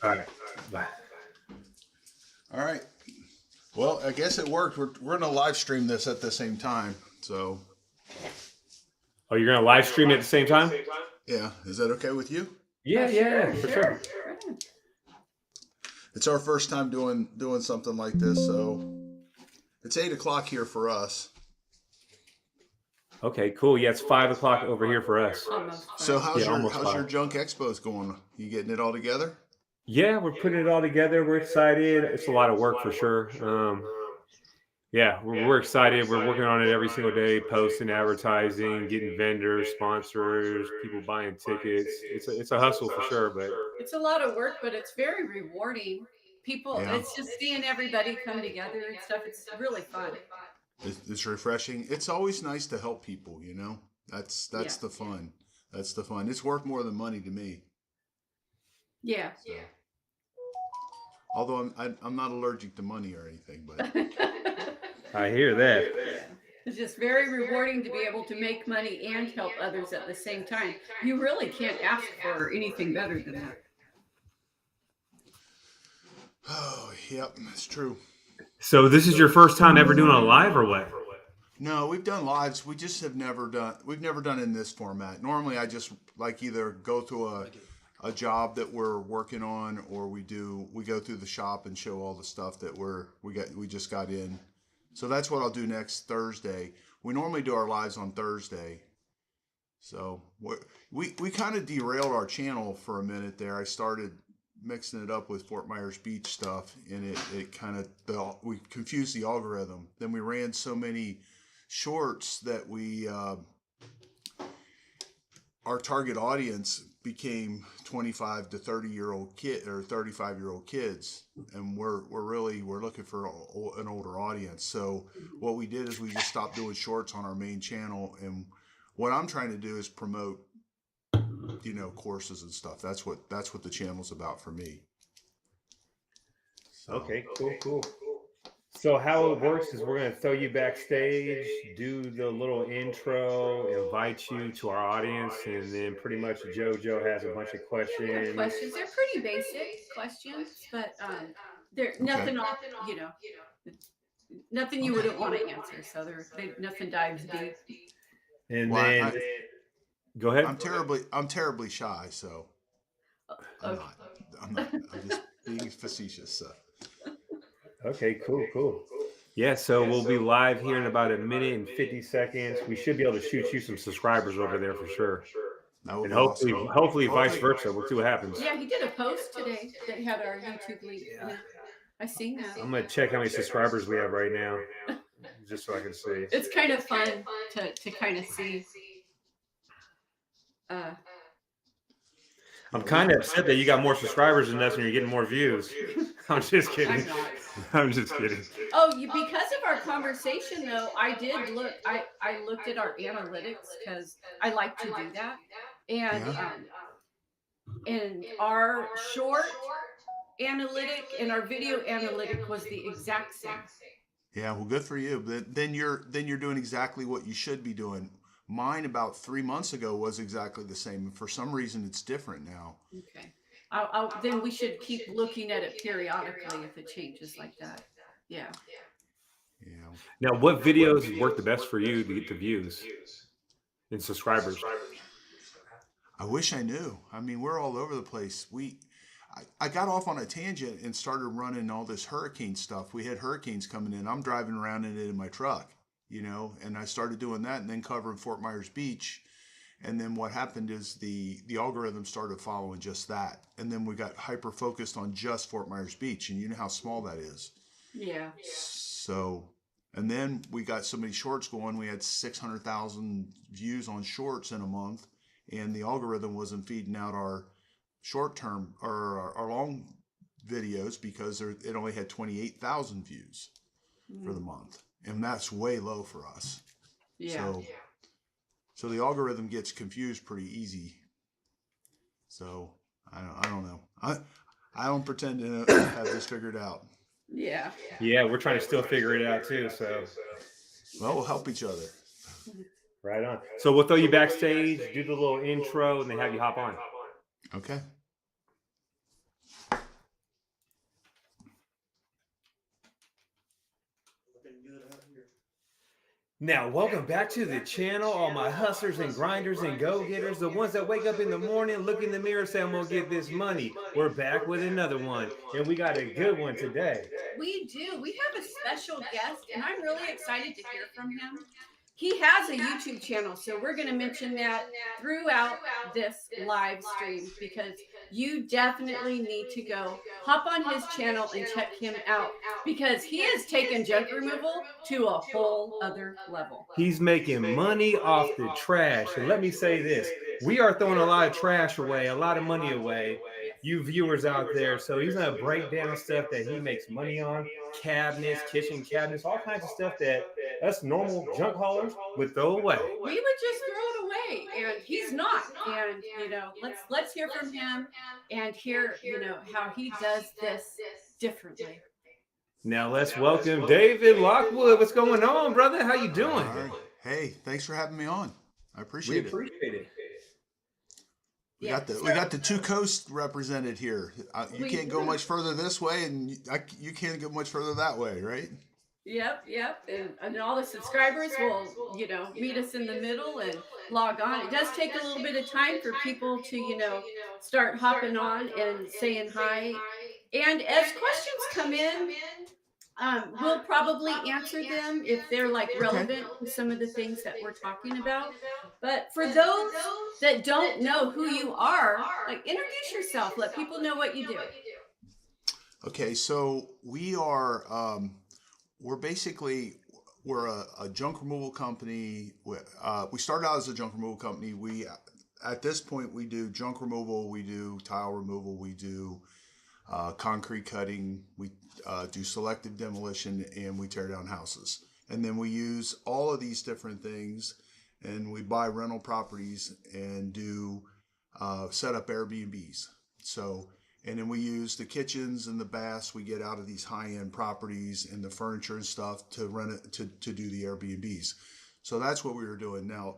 All right. Bye. All right. Well, I guess it worked. We're gonna live stream this at the same time. So Oh, you're gonna live stream it at the same time? yeah, is that okay with you? Yeah, yeah, for sure. It's our first time doing something like this, so it's 8 o'clock here for us. Okay, cool. Yeah, it's 5 o'clock over here for us. Almost So five. Yeah, how's almost your 5. junk expos going? You getting it all together? Yeah, we're putting it all together. We're excited. It's a lot of work for sure. Yeah, we're excited. We're working on it every single day, posting, advertising, getting vendors, sponsors, people buying tickets. It's a hustle for sure, but It's a lot of work, but it's very rewarding. People, Yeah. it's just seeing everybody come together and stuff. It's really fun. It's refreshing. It's always nice to help people. That's Yeah. the fun. That's the fun. It's worth more than money to me. Yeah. Although I'm not allergic to money or anything, but I hear that. It's just very rewarding to be able to make money and help others at the same time. You really can't ask for anything better than that. oh, yep, that's true. So this is your first time ever doing a live or what? No, we've done lives. We just have never done. We've never done in this format. Normally, I just like either go through a job that we're working on, or we go through the shop and show all the stuff that we just got in. So that's what I'll do next Thursday. We normally do our lives on Thursday. So we kind of derailed our channel for a minute there. I started mixing it up with Fort Myers Beach stuff, and it kind of we confused the algorithm. Then we ran so many shorts that our target audience became 25 to 30-year-old kid or 35-year-old kids, and we're looking for an older audience. So what we did is we just stopped doing shorts on our main channel, and what I'm trying to do is promote courses and stuff. That's what the channel's about for me. So. Okay, cool. So how it works is we're going to throw you backstage, do the little intro, invite you to our audience, and then pretty much JoJo has a bunch of questions. They're pretty basic questions, but they're nothing off, nothing you wouldn't want to answer. So nothing dives deep. And then go ahead. I'm terribly shy, so I'm not. I'm just being facetious. So. Okay, cool. Yeah, so we'll be live here in about 1 minute and 50 seconds. We should be able to shoot you some subscribers over there for sure. And hopefully vice versa. We'll see what happens. Yeah, he did a post today that had our YouTube link. Yeah. I seen that. I'm gonna check how many subscribers we have right now, just so I can see. It's kind of fun to kind of see. I'm kind of upset that you got more subscribers than us and you're getting more views. I'm just kidding. I'm just kidding. Oh, because of our conversation, though, I did look. I looked at our analytics because I like to do that, and our short analytic and our video analytic was the exact same. Yeah, well, good for you. But then you're doing exactly what you should be doing. Mine about 3 months ago was exactly the same. For some reason, it's different now. Okay. Then we should keep looking at it periodically if it changes like that. Yeah. Now, what videos work the best for you to get the views and subscribers? I wish I knew. I mean, we're all over the place. I got off on a tangent and started running all this hurricane stuff. We had hurricanes coming in. I'm driving around in it in my truck. And I started doing that and then covering Fort Myers Beach. And then what happened is the algorithm started following just that. And then we got hyper focused on just Fort Myers Beach. And you know how small that is. Yeah. So, and then we got so many shorts going. We had 600,000 views on shorts in a month. And the algorithm wasn't feeding out our short term or our long videos because it only had 28,000 views for the month. And that's way low for us. Yeah. So the algorithm gets confused pretty easy. So I don't know. I don't pretend to have this figured out. Yeah. Yeah, we're trying to still figure it out too. So, well, we'll help each other. Right on. So we'll throw you backstage, do the little intro, and then have you hop on. Okay. Now, welcome back to the channel, all my hustlers and grinders and go-getters, the ones that wake up in the morning, look in the mirror, say, I'm gonna get this money. We're back with another one, and we got a good one today. We do. We have a special guest, and I'm really excited to hear from him. He has a YouTube channel, so we're going to mention that throughout this live stream because you definitely need to go hop on his channel and check him out because he has taken junk removal to a whole other level. He's making money off the trash. And let me say this, we are throwing a lot of trash away, a lot of money away, Yes. you viewers out there. So he's going to break down stuff that he makes money on, cabinets, kitchen cabinets, all kinds of stuff that us normal junk haulers would throw away. We would just throw it away, and he's not. And let's hear from him and hear how he does this differently. Now let's welcome David Lockwood. What's going on, brother? How you doing? All right. Hey, thanks for having me on. I We appreciate it. appreciate it. We Yeah, got the two coasts represented here. You We can't go do. much further this way, and you can't go much further that way, right? Yep. And all the subscribers will, meet us in the middle and log on. It does take a little bit of time for people to, start hopping on and saying hi. And as questions come in, we'll probably answer them if they're like relevant to some of the things that we're talking about. But for those that don't know who you are, like introduce yourself, let people know what you do. Okay, so we're a junk removal company. We started out as a junk removal company. At this point we do junk removal, we do tile removal, we do concrete cutting, we do selective demolition, and we tear down houses. And then we use all of these different things, and we buy rental properties and do set up Airbnbs. So, and then we use the kitchens and the baths we get out of these high-end properties and the furniture and stuff to rent it to do the Airbnbs. So that's what we were doing. Now,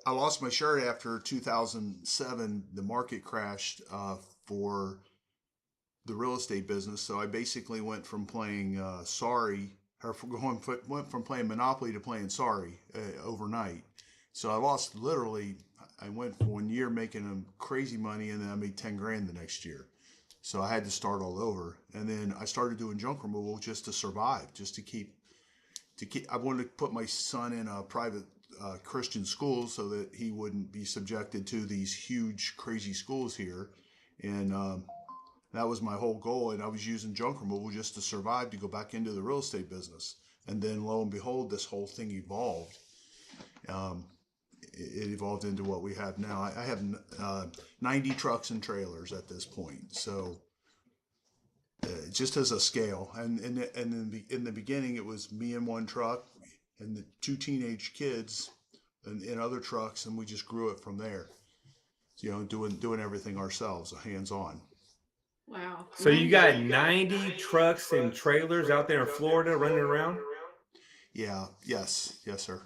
I lost my shirt after 2007. The market crashed for the real estate business. So I basically went from playing went from playing Monopoly to playing Sorry overnight. So I went for 1 year making crazy money, and then I made 10 grand the next year. So I had to start all over. And then I started doing junk removal just to survive, just to keep, I wanted to put my son in a private Christian school so that he wouldn't be subjected to these huge, crazy schools here. And that was my whole goal. And I was using junk removal just to survive, to go back into the real estate business. And then lo and behold, this whole thing evolved. It evolved into what we have now. I have 90 trucks and trailers at this point. So just as a scale. And in the beginning, it was me in one truck and the two teenage kids in other trucks, and we just grew it from there. Doing everything ourselves, hands-on. Wow. So you got 90 trucks and trailers out there in Florida running around? Yeah. Yes, sir.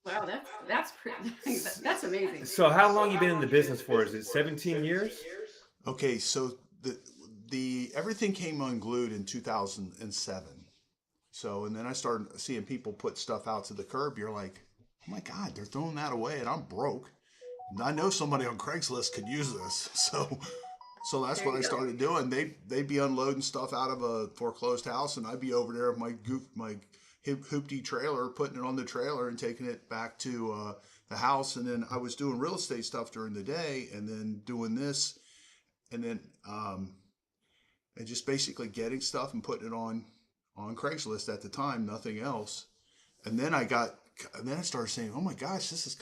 Wow, that's that's amazing. So how long you been in the business for? Is it 17 years? Okay, so the everything came unglued in 2007. So, and then I started seeing people put stuff out to the curb. You're like, oh my God, they're throwing that away, and I'm broke. And I know somebody on Craigslist could use this. So that's what I started doing. They'd be unloading stuff out of a foreclosed house, and I'd be over there with my hoopty trailer, putting it on the trailer and taking it back to the house. And then I was doing real estate stuff during the day, and then doing this, and then and just basically getting stuff and putting it on Craigslist at the time, nothing else. And then I've started saying, oh my gosh, I've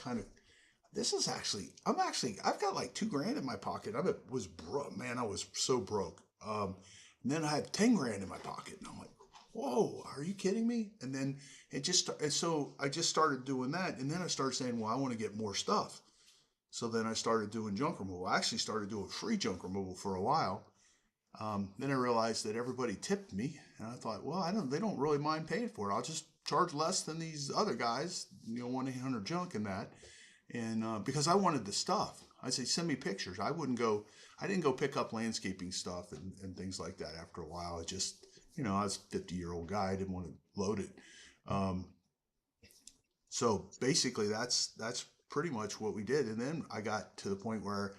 got like $2,000 in my pocket. I was broke, man. I was so broke. And then I had 10 grand in my pocket, and I'm like, whoa, are you kidding me? And then so I just started doing that. And then I started saying, well, I want to get more stuff. So then I started doing junk removal. I actually started doing free junk removal for a while. Then I realized that everybody tipped me, and I thought, well, they don't really mind paying for it. I'll just charge less than these other guys, 1-800-JUNK and that. And because I wanted the stuff, I say, send me pictures. I didn't go pick up landscaping stuff and things like that after a while. I just, I was a 50-year-old guy. I didn't want to load it. So basically, that's pretty much what we did. And then I got to the point where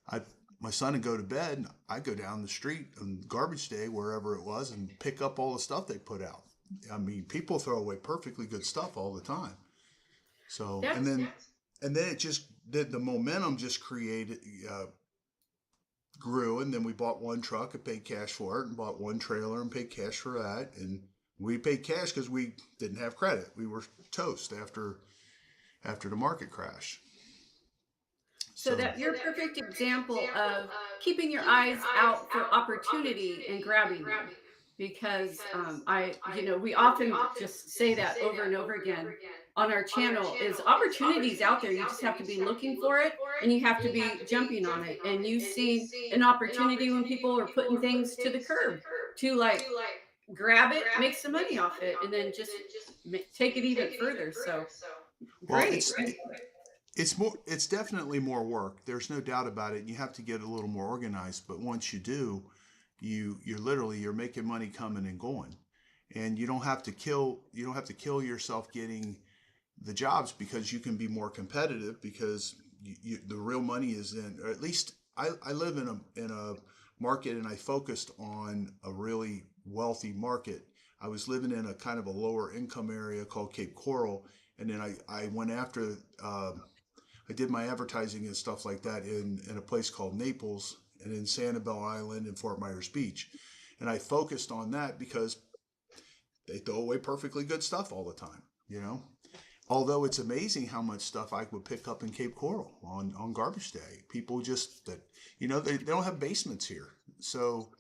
I my son would go to bed, and I'd go down the street on garbage day, wherever it was, and pick up all the stuff they put out. I mean, people throw away perfectly good stuff all the time. So, That's and then it just the momentum just created, grew, and then we bought one truck and paid cash for it, and bought one trailer and paid cash for that, and we paid cash because we didn't have credit. We were toast after the market crash. so So, that you're a perfect example of keeping your eyes out for opportunity and grabbing them. Because we often just say that over and over again on our channel is opportunities out there. You just have to be looking for it and you have to be jumping on it. And you've seen an opportunity when people are putting things to the curb to like grab it, make some money off it, and then just take it even further. So well, great, great. it's definitely more work. There's no doubt about it. You have to get a little more organized, but once you do, you're making money coming and going, and you don't have to kill yourself getting the jobs, because you can be more competitive, because the real money is in, or at least I live in a market, and I focused on a really wealthy market. I was living in a kind of a lower income area called Cape Coral, and then I went after, I did my advertising and stuff like that in a place called Naples, and in Sanibel Island and Fort Myers Beach. And I focused on that because they throw away perfectly good stuff all the time, you know? Although it's amazing how much stuff I would pick up in Cape Coral on garbage day. People just, they don't have basements here. So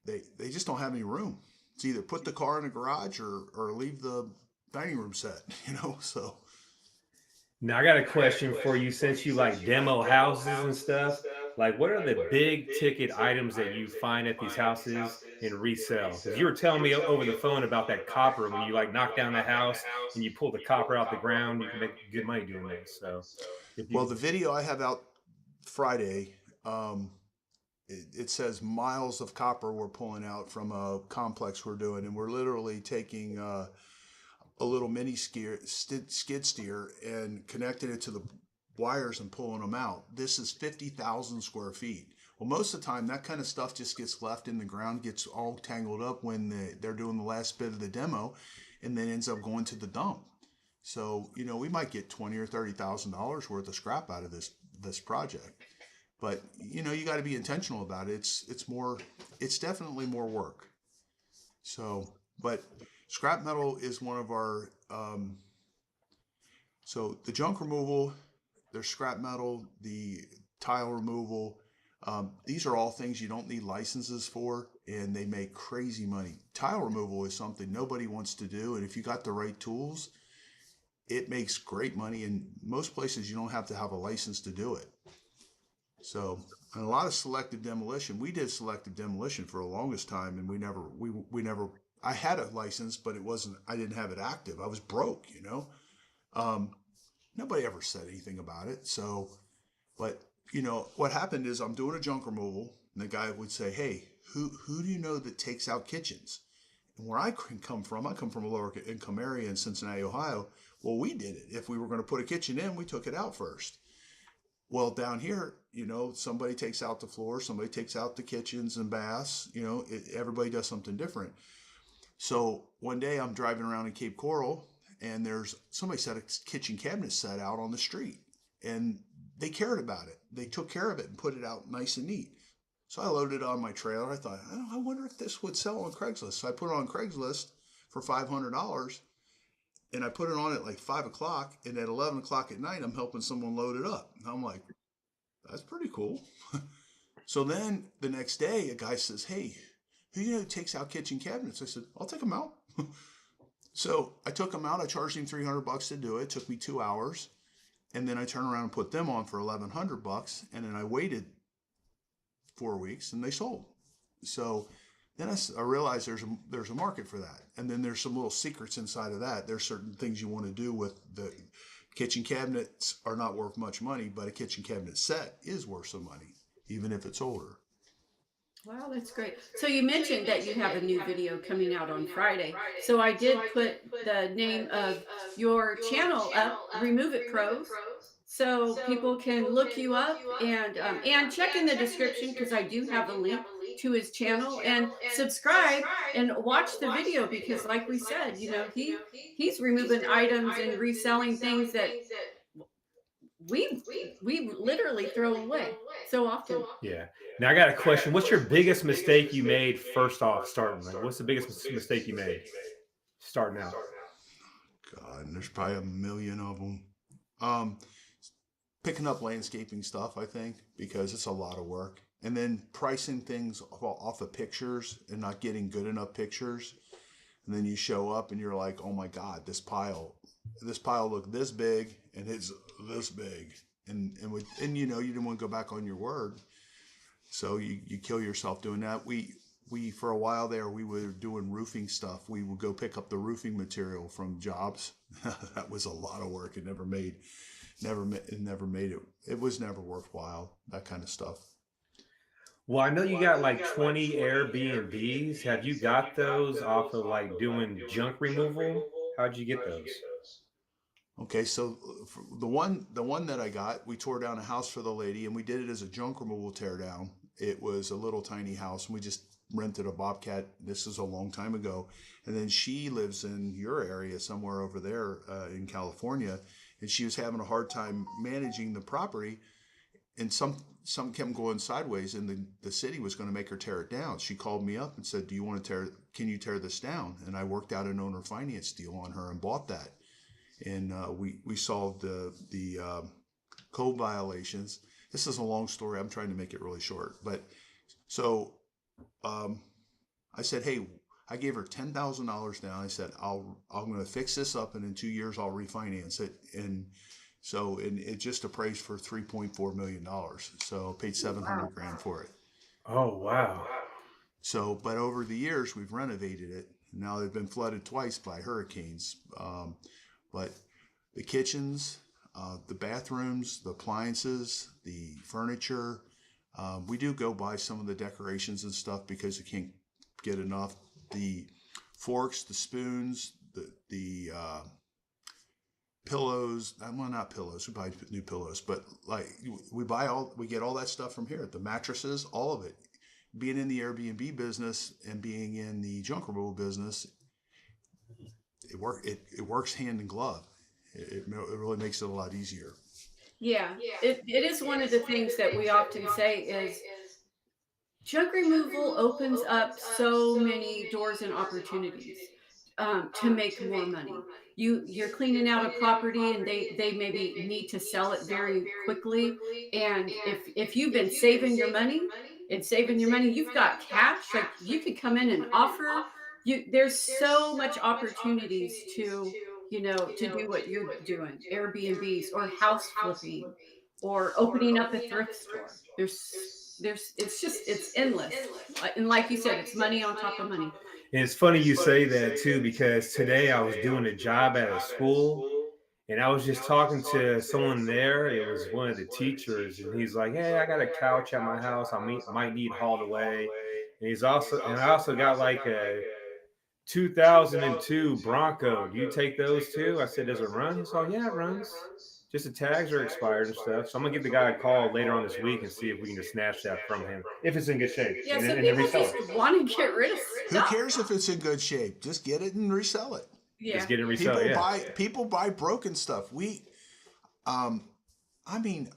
they just don't have any room. It's either put the car in a garage or leave the dining room set, so. Now I got a question for you. Since you like demo houses and stuff, like what are the big ticket items that you find at these houses and resell? Because you were telling me over the phone about that copper when you like knock down the house and you pull the copper out the ground, you can make good money doing this. So if Well, you the video I have out Friday, it says miles of copper we're pulling out from a complex we're doing, and we're literally taking a little mini skid steer and connecting it to the wires and pulling them out. This is 50,000 square feet. Well, most of the time that kind of stuff just gets left in the ground, gets all tangled up when they're doing the last bit of the demo, and then ends up going to the dump. So, we might get $20,000 or $30,000 worth of scrap out of this project. But, you got to be intentional about it. It's definitely more work. So, but scrap metal is one of our, so the junk removal, there's scrap metal, the tile removal. These are all things you don't need licenses for, and they make crazy money. Tile removal is something nobody wants to do, and if you got the right tools, it makes great money. In most places, you don't have to have a license to do it. So, and a lot of selective demolition. We did selective demolition for the longest time, and we never. I had a license, but I didn't have it active. I was broke, Nobody ever said anything about it. So, but what happened is I'm doing a junk removal, and the guy would say, "Hey, who do you know that takes out kitchens?" And where I come from a lower income area in Cincinnati, Ohio. Well, we did it. If we were going to put a kitchen in, we took it out first. Well, down here, somebody takes out the floor, somebody takes out the kitchens and baths. Everybody does something different. So one day I'm driving around in Cape Coral, and somebody set a kitchen cabinet set out on the street, and they cared about it. They took care of it and put it out nice and neat. So I loaded it on my trailer. I thought, I wonder if this would sell on Craigslist. So I put it on Craigslist for $500, and I put it on at like 5 o'clock, and at 11 o'clock at night, I'm helping someone load it up. And I'm like, that's pretty cool. So then the next day, a guy says, "Hey, who takes out kitchen cabinets?" I said, "I'll take them out." So I took them out. I charged him $300 to do it. It took me 2 hours. And then I turned around and put them on for $1,100. And then I waited 4 weeks, and they sold. So then I realized there's a market for that. And then there's some little secrets inside of that. There's certain things you want to do with the kitchen cabinets are not worth much money, but a kitchen cabinet set is worth some money, even if it's older. Wow, that's great. So you mentioned that you have a new video coming out on Friday. So I did put the name of your channel up, Remove It Pros, so people can look you up and check in the description because I do have a link to his channel and subscribe and watch the video because, like we said, he's removing items and reselling things that we we literally throw away so often. Yeah. Now I got a question. What's your biggest mistake you made first off starting? Like, what's the biggest mistake you made starting out? God, and there's probably a million of them. Um, Picking up landscaping stuff, I think, because it's a lot of work. And then pricing things off of pictures and not getting good enough pictures. And then you show up and you're like, oh my God, this pile looked this big and it's this big. And you know, you didn't want to go back on your word. So you kill yourself doing that. We for a while there, we were doing roofing stuff. We would go pick up the roofing material from jobs. That was a lot of work. It never made it. It was never worthwhile. That kind of stuff. Well, I know you got like 20 Airbnbs. Have you got those off of like doing junk removal? How'd you get those? Okay, so the one that I got, we tore down a house for the lady, and we did it as a junk removal tear down. It was a little tiny house, and we just rented a Bobcat. This is a long time ago, and then she lives in your area somewhere over there in California, and she was having a hard time managing the property, and some kept going sideways, and the city was going to make her tear it down. She called me up and said, "Do you want to tear? Can you tear this down?" And I worked out an owner finance deal on her and bought that, and we solved the code violations. This is a long story. I'm trying to make it really short, but so I said, "Hey." I gave her $10,000 down. I said, I'm going to fix this up, and in 2 years I'll refinance it. And it just appraised for $3.4 million. So I paid Wow. 700 grand for it. Oh, wow. So, but over the years we've renovated it. Now they've been flooded twice by hurricanes. But the kitchens, the bathrooms, the appliances, the furniture, we do go buy some of the decorations and stuff because you can't get enough. The forks, the spoons, the pillows. Well, not pillows. We buy new pillows, but like we get all that stuff from here. The mattresses, all of it. Being in the Airbnb business and being in the junk removal business, it works hand in glove. It really makes it a lot easier. Yeah, it is one of the things that we often say is junk removal opens up so many doors and opportunities to make more money. You're cleaning out a property and they maybe need to sell it very quickly. And if you've been saving your money, you've got cash. Like you could come in and offer. There's so much opportunities to to do what you're doing, Airbnbs or house flipping or opening up a thrift store. There's it's endless. And like you said, it's money on top of money. And it's funny you say that too, because today I was doing a job at a school and I was just talking to someone there. It was one of the teachers, and he's like, "Hey, I got a couch at my house. Might need hauled away." And I also got like a 2002 Bronco. Do you take those too? I said, "Does it run?" He's like, "Yeah, it runs. Just the tags are expired and stuff." So I'm gonna give the guy a call later on this week and see if we can just snatch that from him if it's in good shape, Yeah, and so then people resell just it. want to get rid of Who stuff. cares if it's in good shape? Just get it and resell it. Just Yeah. get it resell. Yeah. People buy broken stuff. Um, I mean,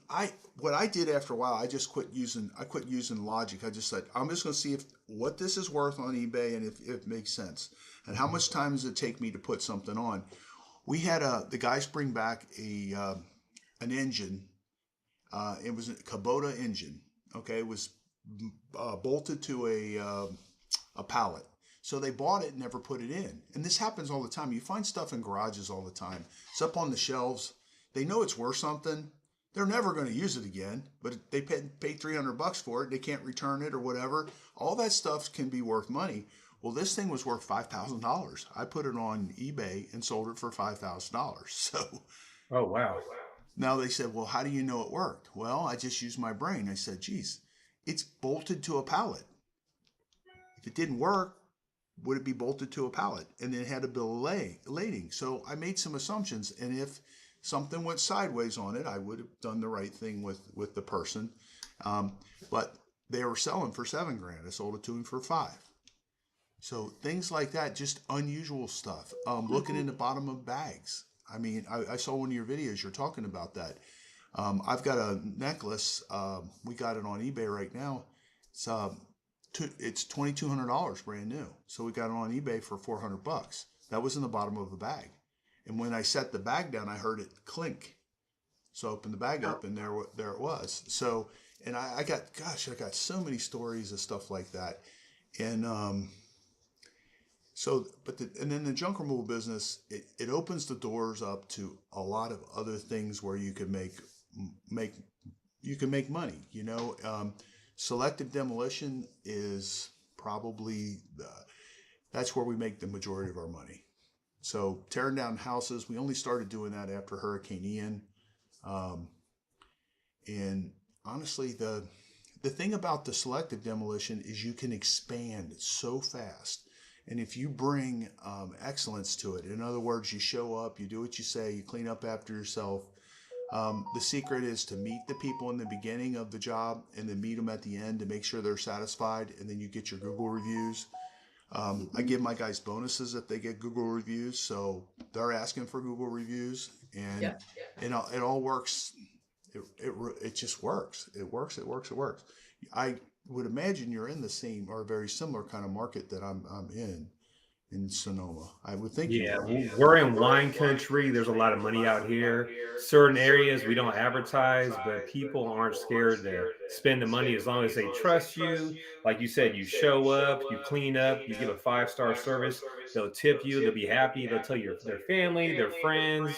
what I did after a while, I quit using logic. I just said, I'm just going to see if what this is worth on eBay and if it makes sense. And how much time does it take me to put something on? We had the guys bring back an engine. It was a Kubota engine. Okay, it was bolted to a pallet. So they bought it and never put it in. And this happens all the time. You find stuff in garages all the time. It's up on the shelves. They know it's worth something. They're never going to use it again, but they paid $300 for it. They can't return it or whatever. All that stuff can be worth money. Well, this thing was worth $5,000. I put it on eBay and sold it for $5,000. So Oh wow. now they said, well, how do you know it worked? Well, I just used my brain. I said, geez, it's bolted to a pallet. If it didn't work, would it be bolted to a pallet? And then had a bill of lading. So I made some assumptions, and if something went sideways on it, I would have done the right thing with the person. But they were selling for $7,000. I sold it to him for $5,000. So things like that, just unusual stuff. Looking in the bottom of bags. I mean, I saw one of your videos. You're talking about that. I've got a necklace. We got it on eBay right now. It's $2,200 brand new. So we got it on eBay for $400. That was in the bottom of a bag. And when I set the bag down, I heard it clink. So I opened the bag up, and there it was. So, and I got so many stories of stuff like that. And so, and then the junk removal business, it opens the doors up to a lot of other things where you can make money. Selective demolition is probably that's where we make the majority of our money. So tearing down houses, we only started doing that after Hurricane Ian. And honestly, the thing about the selective demolition is you can expand so fast. And if you bring excellence to it, in other words, you show up, you do what you say, you clean up after yourself. The secret is to meet the people in the beginning of the job and then meet them at the end to make sure they're satisfied. And then you get your Google reviews. I give my guys bonuses if they get Google reviews. So they're asking for Google reviews, and it all works. It just works. It works. I would imagine you're in the same or very similar kind of market that I'm in Sonoma. I would think you Yeah, are. we're in wine country. There's a lot of money out here. Certain areas we don't advertise, but people aren't scared to spend the money as long as they trust you. Like you said, you show up, you clean up, you give a 5-star service. They'll tip you. They'll be happy. They'll tell their family, their friends.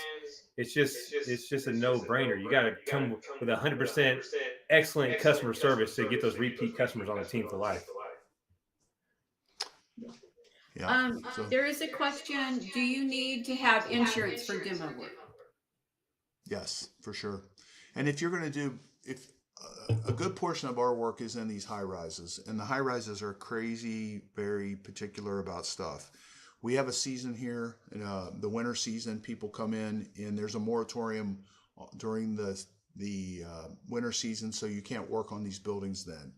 It's just a no-brainer. You got to come with 100% excellent customer service to get those repeat customers on the team for life. Yeah. So There is a question. Do you need to have insurance for demo work? yes, for sure. And if you're going to do, if a good portion of our work is in these high rises, and the high rises are crazy, very particular about stuff. We have a season here, the winter season. People come in, and there's a moratorium during the winter season, so you can't work on these buildings then.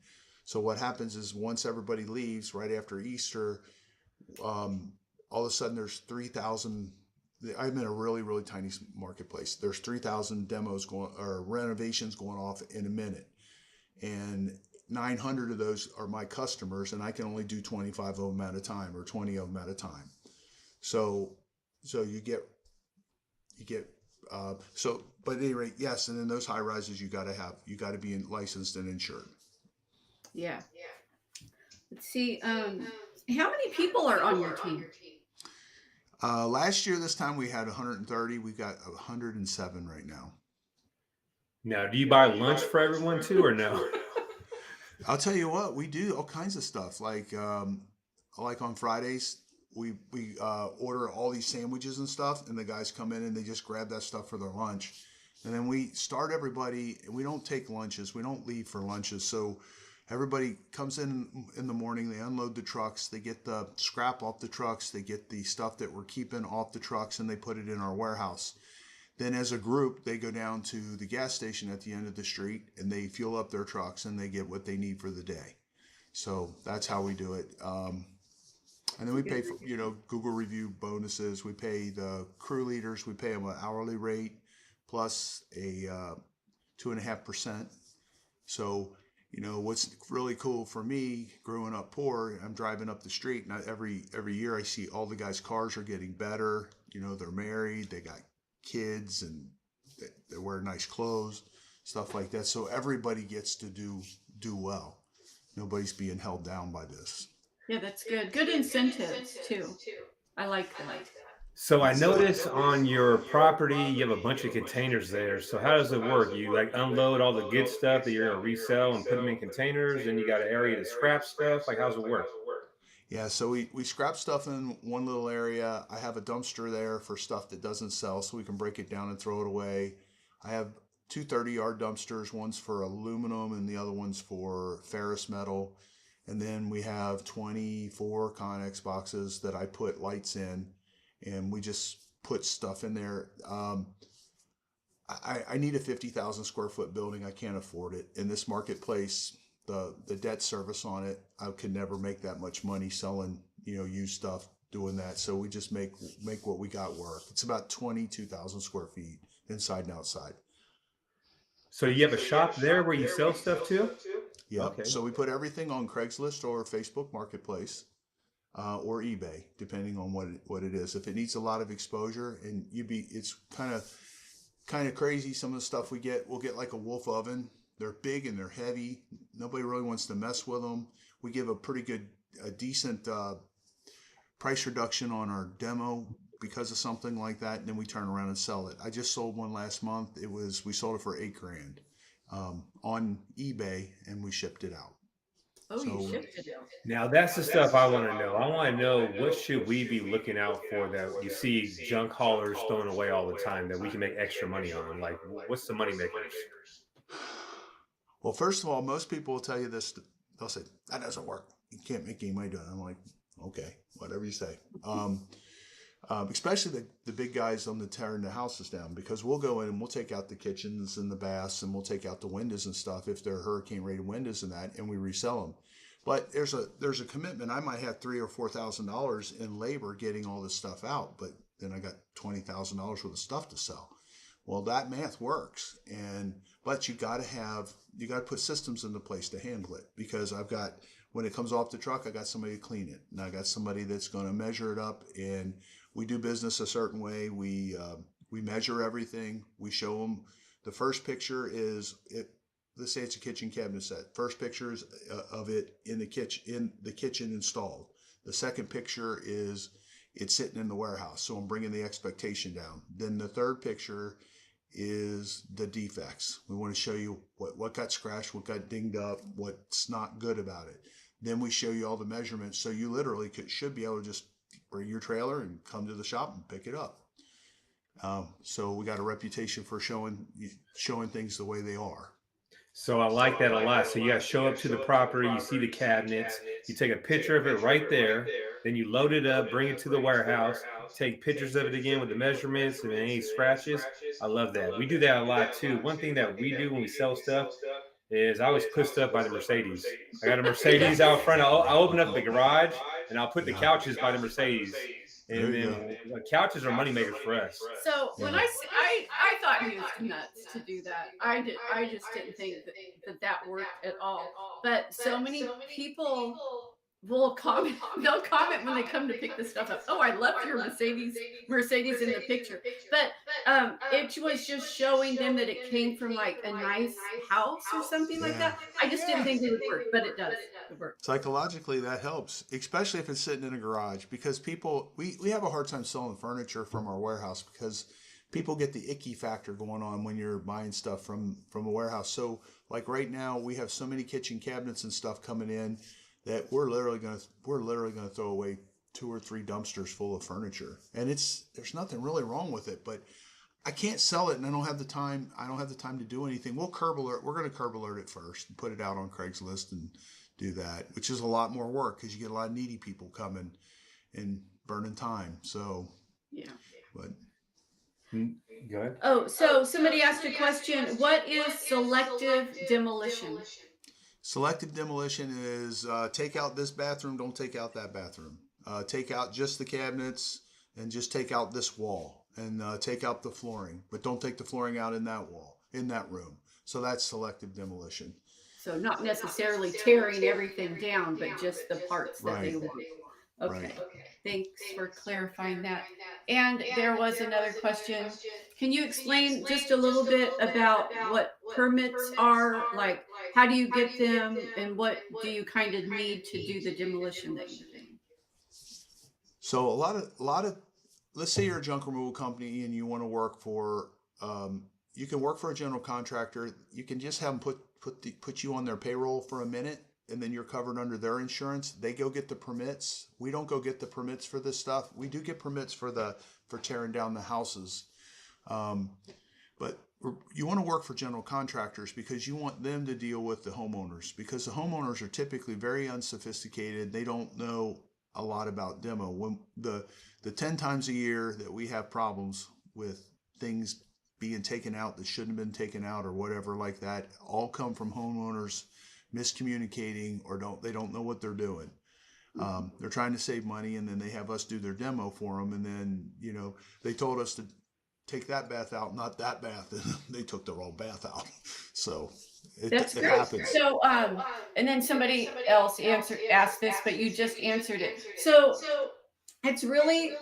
So what happens is once everybody leaves right after Easter, all of a sudden there's 3,000. I'm in a really, really tiny marketplace. There's 3,000 demos or renovations going off in a minute. And 900 of those are my customers, and I can only do 25 of them at a time or 20 of them at a time. So you get, but at any rate, yes. And in those high rises, you got to be licensed and insured. Yeah. Let's see. How many people are on your team? Last year, this time we had 130. We've got 107 right now. Now, do you buy lunch for everyone too, or no? I'll tell you what, we do all kinds of stuff. Like on Fridays, we order all these sandwiches and stuff, and the guys come in and they just grab that stuff for their lunch. And then we start everybody, and we don't take lunches. We don't leave for lunches. So everybody comes in the morning, they unload the trucks, they get the scrap off the trucks, they get the stuff that we're keeping off the trucks, and they put it in our warehouse. Then as a group, they go down to the gas station at the end of the street, and they fuel up their trucks, and they get what they need for the day. So that's how we do it. And then we pay for, Google review bonuses. We pay the crew leaders, we pay them an hourly rate plus a 2.5%. So, what's really cool for me growing up poor, I'm driving up the street, and every year I see all the guys' cars are getting better. They're married, they got kids, and they wear nice clothes, stuff like that. So everybody gets to do well. Nobody's being held down by this. Yeah, that's good. Good incentives too. I like that. So I notice on your property you have a bunch of containers there. So how does it work? You like unload all the good stuff that you're gonna resell and put them in containers, and you got an area to scrap stuff. Like how's it work? Yeah, so we scrap stuff in one little area. I have a dumpster there for stuff that doesn't sell, so we can break it down and throw it away. I have two 30-yard dumpsters. One's for aluminum and the other one's for ferrous metal. And then we have 24 Connex boxes that I put lights in, and we just put stuff in there. I need a 50,000 square foot building. I can't afford it. In this marketplace, the debt service on it, I could never make that much money selling, used stuff doing that. So we just make what we got work. It's about 22,000 square feet inside and outside. So you have a shop there where you sell stuff too? Yep. Okay. So we put everything on Craigslist or Facebook Marketplace, or eBay, depending on what it is. If it needs a lot of exposure, and it's kind of crazy. Some of the stuff we'll get like a Wolf oven. They're big and they're heavy. Nobody really wants to mess with them. We give a decent price reduction on our demo because of something like that, and then we turn around and sell it. I just sold one last month. We sold it for $8,000 on eBay, and we shipped it out. Oh, you shipped it out. Now that's the stuff I want to know. I want to know, what should we be looking out for that you see junk haulers throwing away all the time that we can make extra money on? Like, what's the money makers? Well, first of all, most people will tell you this. They'll say, that doesn't work. You can't make any money doing it. I'm like, okay, whatever you say. Especially the big guys on the tearing the houses down, because we'll go in and we'll take out the kitchens and the baths, and we'll take out the windows and stuff if they're hurricane rated windows and that, and we resell them. But there's a commitment. I might have $3,000 or $4,000 in labor getting all this stuff out, but then I got $20,000 worth of stuff to sell. Well, that math works, but you got to put systems into place to handle it, because when it comes off the truck, I got somebody to clean it, and I got somebody that's going to measure it up, and we do business a certain way. We measure everything. We show them. The first picture is it. Let's say it's a kitchen cabinet set. First picture is of it in the kitchen installed. The second picture is it's sitting in the warehouse. So I'm bringing the expectation down. Then the third picture is the defects. We want to show you what got scratched, what got dinged up, what's not good about it. Then we show you all the measurements. So you literally should be able to just bring your trailer and come to the shop and pick it up. So we got a reputation for showing things the way they are. So I like that a lot. So you got to show up to the property, you see the cabinets, you take a picture of it right there, then you load it up, bring it to the warehouse, take pictures of it again with the measurements and any scratches. I love that. We do that a lot too. One thing that we do when we sell stuff is I always put stuff by the Mercedes. I got a Mercedes out front. I'll open up the garage and I'll put the couches by the Mercedes. And then couches are money makers for us. So when I thought he was nuts to do that. I just didn't think that worked at all. But so many people will comment. They'll comment when they come to pick this stuff up. Oh, I loved your Mercedes in the picture. But it was just showing them that it came from like a nice house or something like that. I just didn't think it would work, but it does. It works. Psychologically, that helps, especially if it's sitting in a garage, because we have a hard time selling furniture from our warehouse because people get the icky factor going on when you're buying stuff from a warehouse. So like right now, we have so many kitchen cabinets and stuff coming in that we're literally going to throw away 2 or 3 dumpsters full of furniture. And there's nothing really wrong with it, but I can't sell it and I don't have the time. I don't have the time to do anything. We'll curb alert. We're going to curb alert it first and put it out on Craigslist and do that, which is a lot more work because you get a lot of needy people coming and burning time. So, yeah. But go ahead. Oh, so somebody asked a question. What is selective demolition? Selective demolition is take out this bathroom, don't take out that bathroom. Take out just the cabinets and just take out this wall and take out the flooring, but don't take the flooring out in that wall, in that room. So that's selective demolition. So not necessarily tearing everything down, but just the parts that they want. Okay. Right. Thanks for clarifying that. And there was another question. Can you explain just a little bit about what permits are? Like, how do you get them and what do you kind of need to do the demolition that you're doing? So a lot of, let's say you're a junk removal company and you want to work for, you can work for a general contractor. You can just have them put you on their payroll for a minute, and then you're covered under their insurance. They go get the permits. We don't go get the permits for this stuff. We do get permits for tearing down the houses. But you want to work for general contractors because you want them to deal with the homeowners, because the homeowners are typically very unsophisticated. They don't know a lot about demo. When the 10 times a year that we have problems with things being taken out that shouldn't have been taken out or whatever like that, all come from homeowners miscommunicating or they don't know what they're doing. They're trying to save money, and then they have us do their demo for them, and then they told us to take that bath out, not that bath, and they took the wrong bath out. So That's it great. happens. So, and then somebody else asked this, but you just answered it. So it's really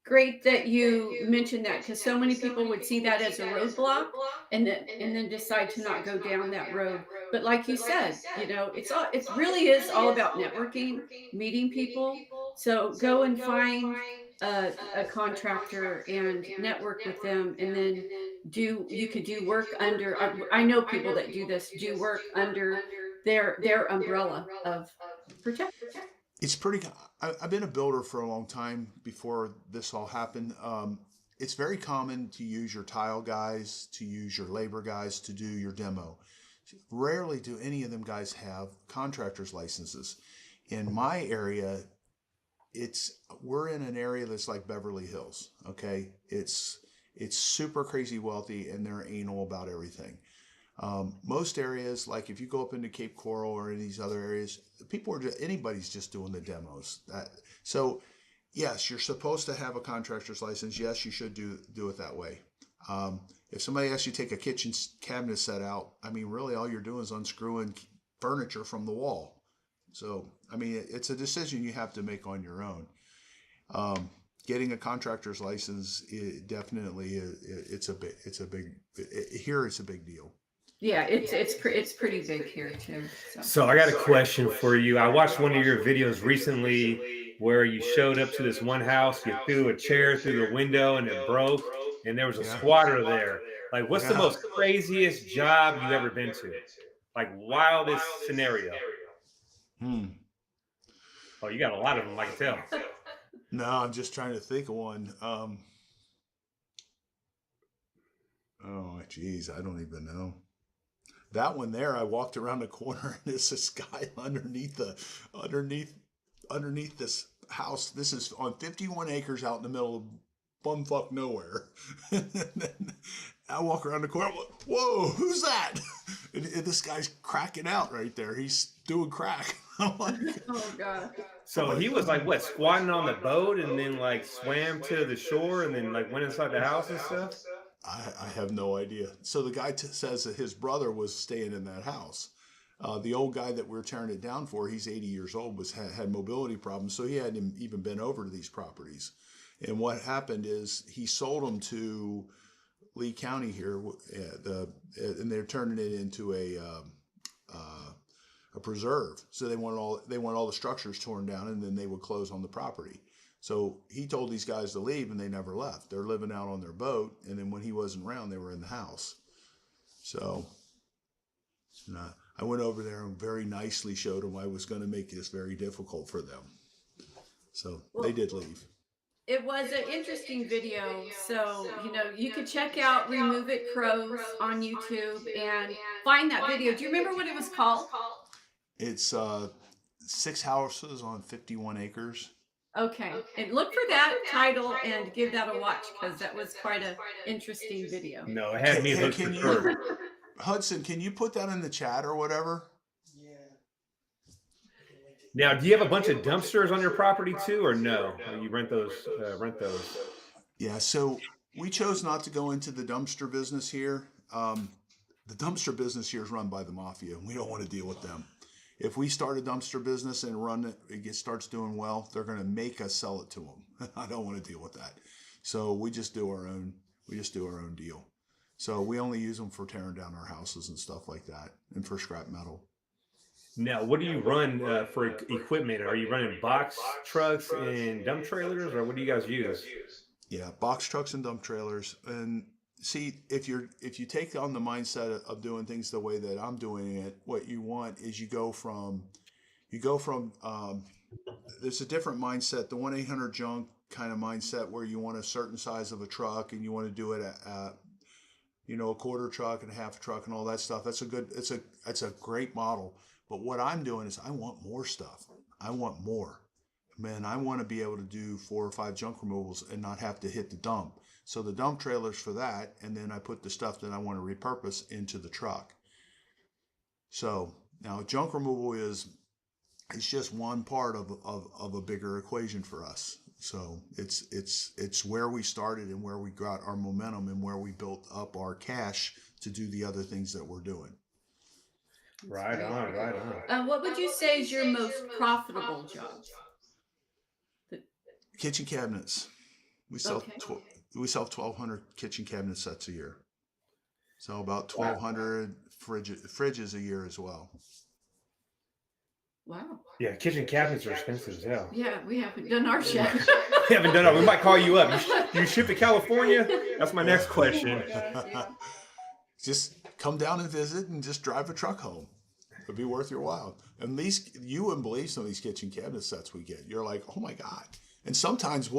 great that you mentioned that, because so many people would see that as a roadblock and then decide to not go down that road. But like you said, it really is all about networking, meeting people. So go and find a contractor and network with them, and then you could do work under. I know people that do work under their umbrella of protection. It's pretty. I've been a builder for a long time before this all happened. It's very common to use your tile guys, to use your labor guys to do your demo. Rarely do any of them guys have contractors licenses. In my area, we're in an area that's like Beverly Hills. Okay, it's super crazy wealthy, and they're anal about everything. Most areas, like if you go up into Cape Coral or any of these other areas, anybody's just doing the demos. So yes, you're supposed to have a contractor's license. Yes, you should do it that way. If somebody asks you to take a kitchen cabinet set out, I mean, really all you're doing is unscrewing furniture from the wall. So, I mean, it's a decision you have to make on your own. Getting a contractor's license, it's a big deal. Yeah, it's pretty big here too. So I got a question for you. I watched one of your videos recently where you showed up to this one house, you threw a chair through the window and it broke, and there was a squatter there. Like, what's the most craziest job you ever been to? Like, wildest scenario? Oh, you got a lot of them, I can tell. No, I'm just trying to think of one. Oh, geez, I don't even know. That one there, I walked around the corner and there's this guy underneath this house. This is on 51 acres out in the middle of bumfuck nowhere. And then I walk around the corner, I'm like, whoa, who's that? And this guy's cracking out right there. He's doing crack. I'm like, Oh God. So he was like, what, squatting on the boat and then like swam to the shore and then like went inside the house and stuff? I have no idea. So the guy says that his brother was staying in that house. The old guy that we're tearing it down for, he's 80 years old, had mobility problems, so he hadn't even been over to these properties. And what happened is he sold them to Lee County here, and they're turning it into a preserve. So they want all the structures torn down, and then they would close on the property. So he told these guys to leave, and they never left. They're living out on their boat, and then when he wasn't around, they were in the house. So I went over there and very nicely showed them I was going to make this very difficult for them. So they did leave. It was an interesting video. So, you could check out Remove It Crows on YouTube and find that video. Do you remember what it was called? It's 6 houses on 51 acres. Okay. And look for that title and give that a watch, because that was quite an interesting video. No, it had me hooked for sure. Hudson, can you put that in the chat or whatever? Now, do you have a bunch of dumpsters on your property too, or no? Or you rent those? Yeah. So we chose not to go into the dumpster business here. The dumpster business here is run by the mafia, and we don't want to deal with them. If we start a dumpster business and run it starts doing well, they're going to make us sell it to them. I don't want to deal with that. So we just do our own. We just do our own deal. So we only use them for tearing down our houses and stuff like that, and for scrap metal. Now, what do you run for equipment? Are you running box trucks and dump trailers, or what do you guys use? Yeah, box trucks and dump trailers. And see, if you take on the mindset of doing things the way that I'm doing it, what you want is you go from there's a different mindset, the 1-800-JUNK kind of mindset, where you want a certain size of a truck and you want to do it at a quarter truck and a half a truck and all that stuff. That's a great model. But what I'm doing is I want more stuff. I want more. Man, I want to be able to do 4 or 5 junk removals and not have to hit the dump. So the dump trailer's for that, and then I put the stuff that I want to repurpose into the truck. So now junk removal it's just one part of a bigger equation for us. So it's where we started and where we got our momentum and where we built up our cash to do the other things that we're doing. Right on, right on. What would you say is your most profitable job? Kitchen cabinets. We sell Okay. we sell 1,200 kitchen cabinet sets a year. So about 1,200 fridges a year as well. Wow. Yeah, kitchen cabinets are expensive as hell. Yeah, we haven't done ours yet. We haven't done it. We might call you up. You ship to California? That's my next question. Just come down and visit and just drive a truck home. It'll be worth your while. And these, you wouldn't believe some of these kitchen cabinet sets we get. You're like, oh my God. And sometimes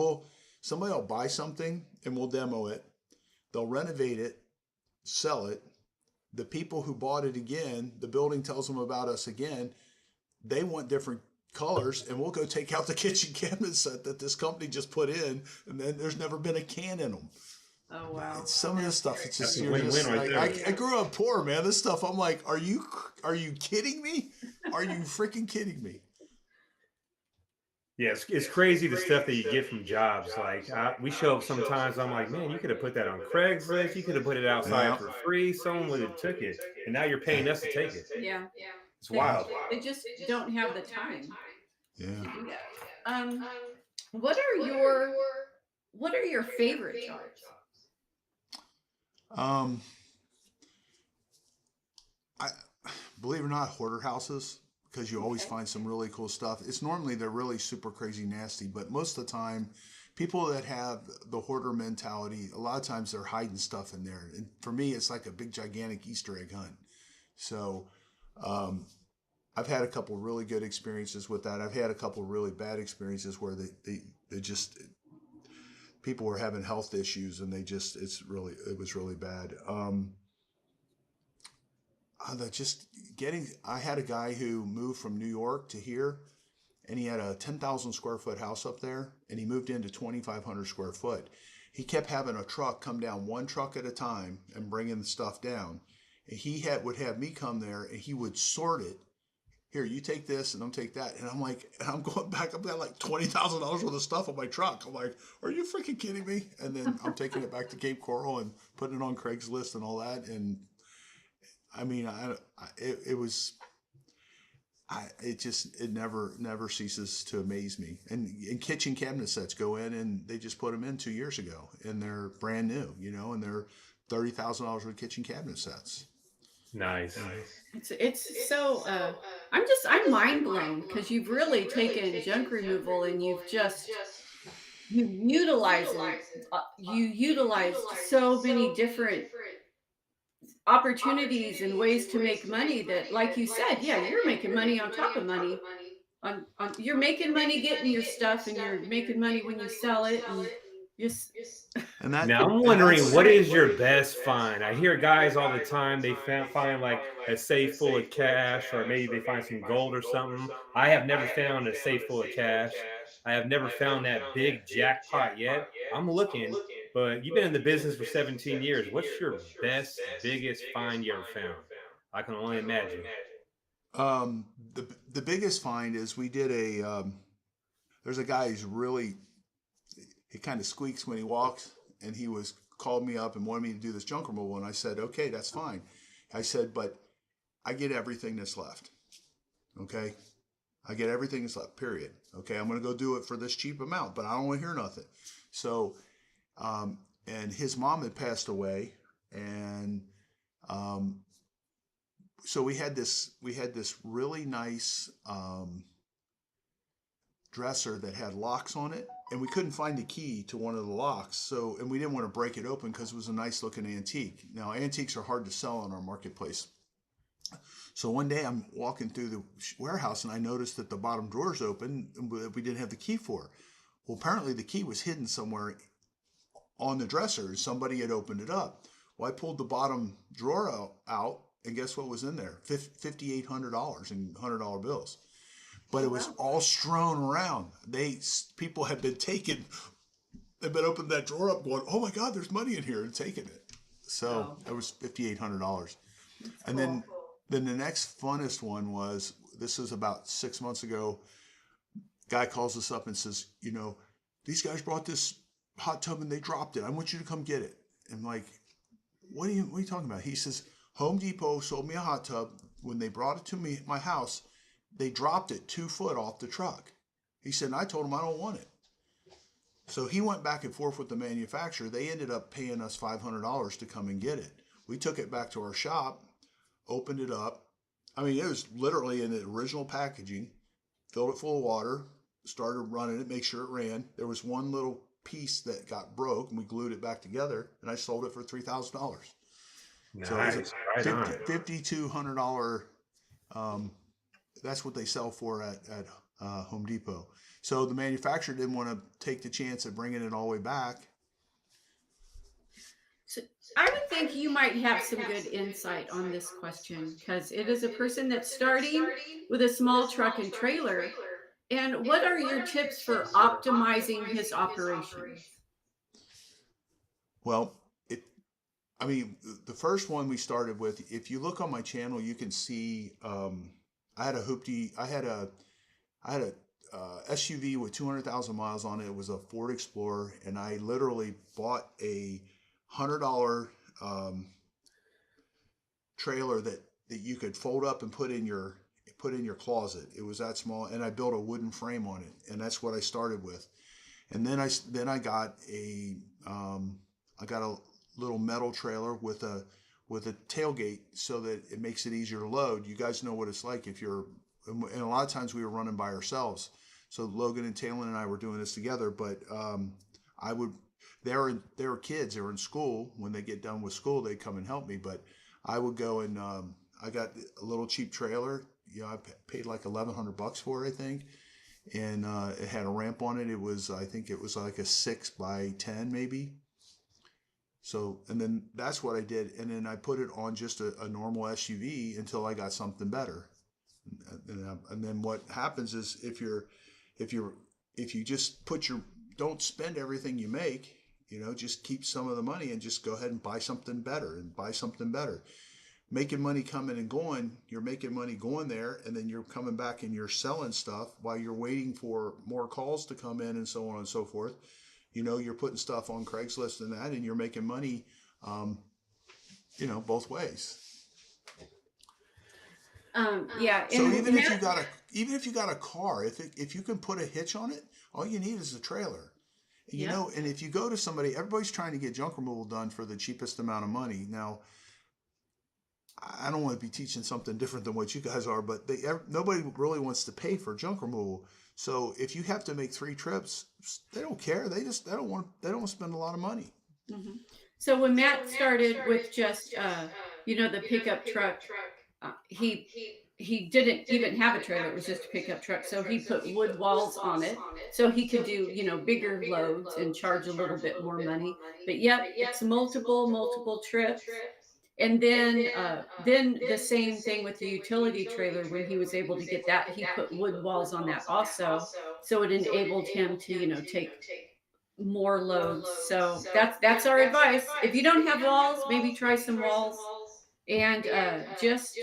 somebody will buy something and we'll demo it. They'll renovate it, sell it. The people who bought it again, the building tells them about us again. They want different colors, and we'll go take out the kitchen cabinet set that this company just put in, and then there's never been a can in them. Oh wow! Some of this stuff, it's just That's a win-win right there. I grew up poor, man. This stuff, I'm like, are you kidding me? Are you freaking kidding me? Yeah, it's crazy the stuff that you get from jobs. Like we show up sometimes. I'm like, man, you could have put that on Craigslist. You could have put it outside for free. Someone would have took it, and now you're paying us to take it. Yeah, It's wild. They just don't have the time. Yeah. To do that. What are your favorite jobs? I believe it or not, hoarder houses, because you always find some really cool stuff. It's normally they're really super crazy nasty, but most of the time, people that have the hoarder mentality, a lot of times they're hiding stuff in there. And for me, it's like a big gigantic Easter egg hunt. So I've had a couple really good experiences with that. I've had a couple really bad experiences where they just, people were having health issues and it was really bad. I had a guy who moved from New York to here, and he had a 10,000 square foot house up there, and he moved into 2,500 square foot. He kept having a truck come down one truck at a time and bringing the stuff down. And would have me come there, and he would sort it. Here, you take this, and I'm take that. And I'm like, and I'm going back. I've got like $20,000 worth of stuff on my truck. I'm like, are you freaking kidding me? And then I'm taking it back to Cape Coral and putting it on Craigslist and all that. And I mean, it never ceases to amaze me. And kitchen cabinet sets go in, and they just put them in 2 years ago, and they're brand new, and they're $30,000 worth of kitchen cabinet sets. Nice. It's so I'm mind blown because you've really taken junk removal and you utilized so many different opportunities and ways to make money that, like you said, yeah, you're making money on top of money. You're making money getting your stuff, and you're making money when you sell it, and now I'm wondering, what is your best find? I hear guys all the time, they find like a safe full of cash, or maybe they find some gold or something. I have never found a safe full of cash. I have never found that big jackpot yet. I'm looking, but you've been in the business for 17 years. What's your biggest find you ever found? I can only imagine. The biggest find is we did there's a guy who's really, he kind of squeaks when he walks, and he called me up and wanted me to do this junk removal, and I said, okay, that's fine. I said, but I get everything that's left. Okay? I get everything that's left, period. Okay, I'm going to go do it for this cheap amount, but I don't want to hear nothing. So, and his mom had passed away, and so we had this really nice dresser that had locks on it, and we couldn't find the key to one of the locks. And we didn't want to break it open because it was a nice looking antique. Now, antiques are hard to sell in our marketplace. So one day I'm walking through the warehouse, and I noticed that the bottom drawer's open and we didn't have the key for it. Well, apparently the key was hidden somewhere on the dresser. Somebody had opened it up. Well, I pulled the bottom drawer out and guess what was in there? $5,800 in $100 bills. But Oh, it was wow. all strewn around. People had been taking, they'd been opening that drawer up, going, "Oh my God, there's money in here," and taking it. So Oh, it was $5,800. that's And cool. then the next funnest one was, this was about 6 months ago. Guy calls us up and says, these guys brought this hot tub and they dropped it. I want you to come get it. And I'm like, what are you talking about? He says, Home Depot sold me a hot tub. When they brought it to my house, they dropped it 2 foot off the truck. He said, and I told him I don't want it. So he went back and forth with the manufacturer. They ended up paying us $500 to come and get it. We took it back to our shop, opened it up. I mean, it was literally in the original packaging, filled it full of water, started running it, make sure it ran. There was one little piece that got broke, and we glued it back together, and I sold it for $3,000. So it was Nice. Right a on. $5,200. That's what they sell for at Home Depot. So the manufacturer didn't want to take the chance of bringing it all the way back. So I would think you might have some good insight on this question because it is a person that's starting with a small truck and trailer. And what are your tips for optimizing his operations? Well, I mean, the first one we started with, if you look on my channel, you can see I had a SUV with 200,000 miles on it. It was a Ford Explorer, and I literally bought a $100 trailer that you could fold up and put in your closet. It was that small, and I built a wooden frame on it, and that's what I started with. And then I got a little metal trailer with a tailgate so that it makes it easier to load. You guys know what it's like if you're, and a lot of times we were running by ourselves. So Logan and Talon and I were doing this together, but they were kids. They were in school. When they get done with school, they come and help me. But I would go and I got a little cheap trailer. I paid like $1,100 for it, I think, and it had a ramp on it. I think it was like a 6x10 maybe. So, and then that's what I did. And then I put it on just a normal SUV until I got something better. And then what happens is if you just don't spend everything you make, just keep some of the money and just go ahead and buy something better. Making money coming and going, you're making money going there, and then you're coming back and you're selling stuff while you're waiting for more calls to come in and so on and so forth. You're putting stuff on Craigslist and that, and you're making money, both ways. Yeah. So And even if Matt, you got a car, if you can put a hitch on it, all you need is a trailer. yeah. And if you go to somebody, everybody's trying to get junk removal done for the cheapest amount of money. Now, I don't want to be teaching something different than what you guys are, but nobody really wants to pay for junk removal. So if you have to make 3 trips, they don't care. They don't want to spend a lot of money. Mhm. So when Matt started with just the pickup truck, he didn't even have a trailer. It was just a pickup truck. So he put wood walls on it so he could do bigger loads and charge a little bit more money. But yep, it's multiple trips. And then the same thing with the utility trailer when he was able to get that, he put wood walls on that also. So it enabled him to, take more loads. So that's our advice. If you don't have walls, maybe try some walls and just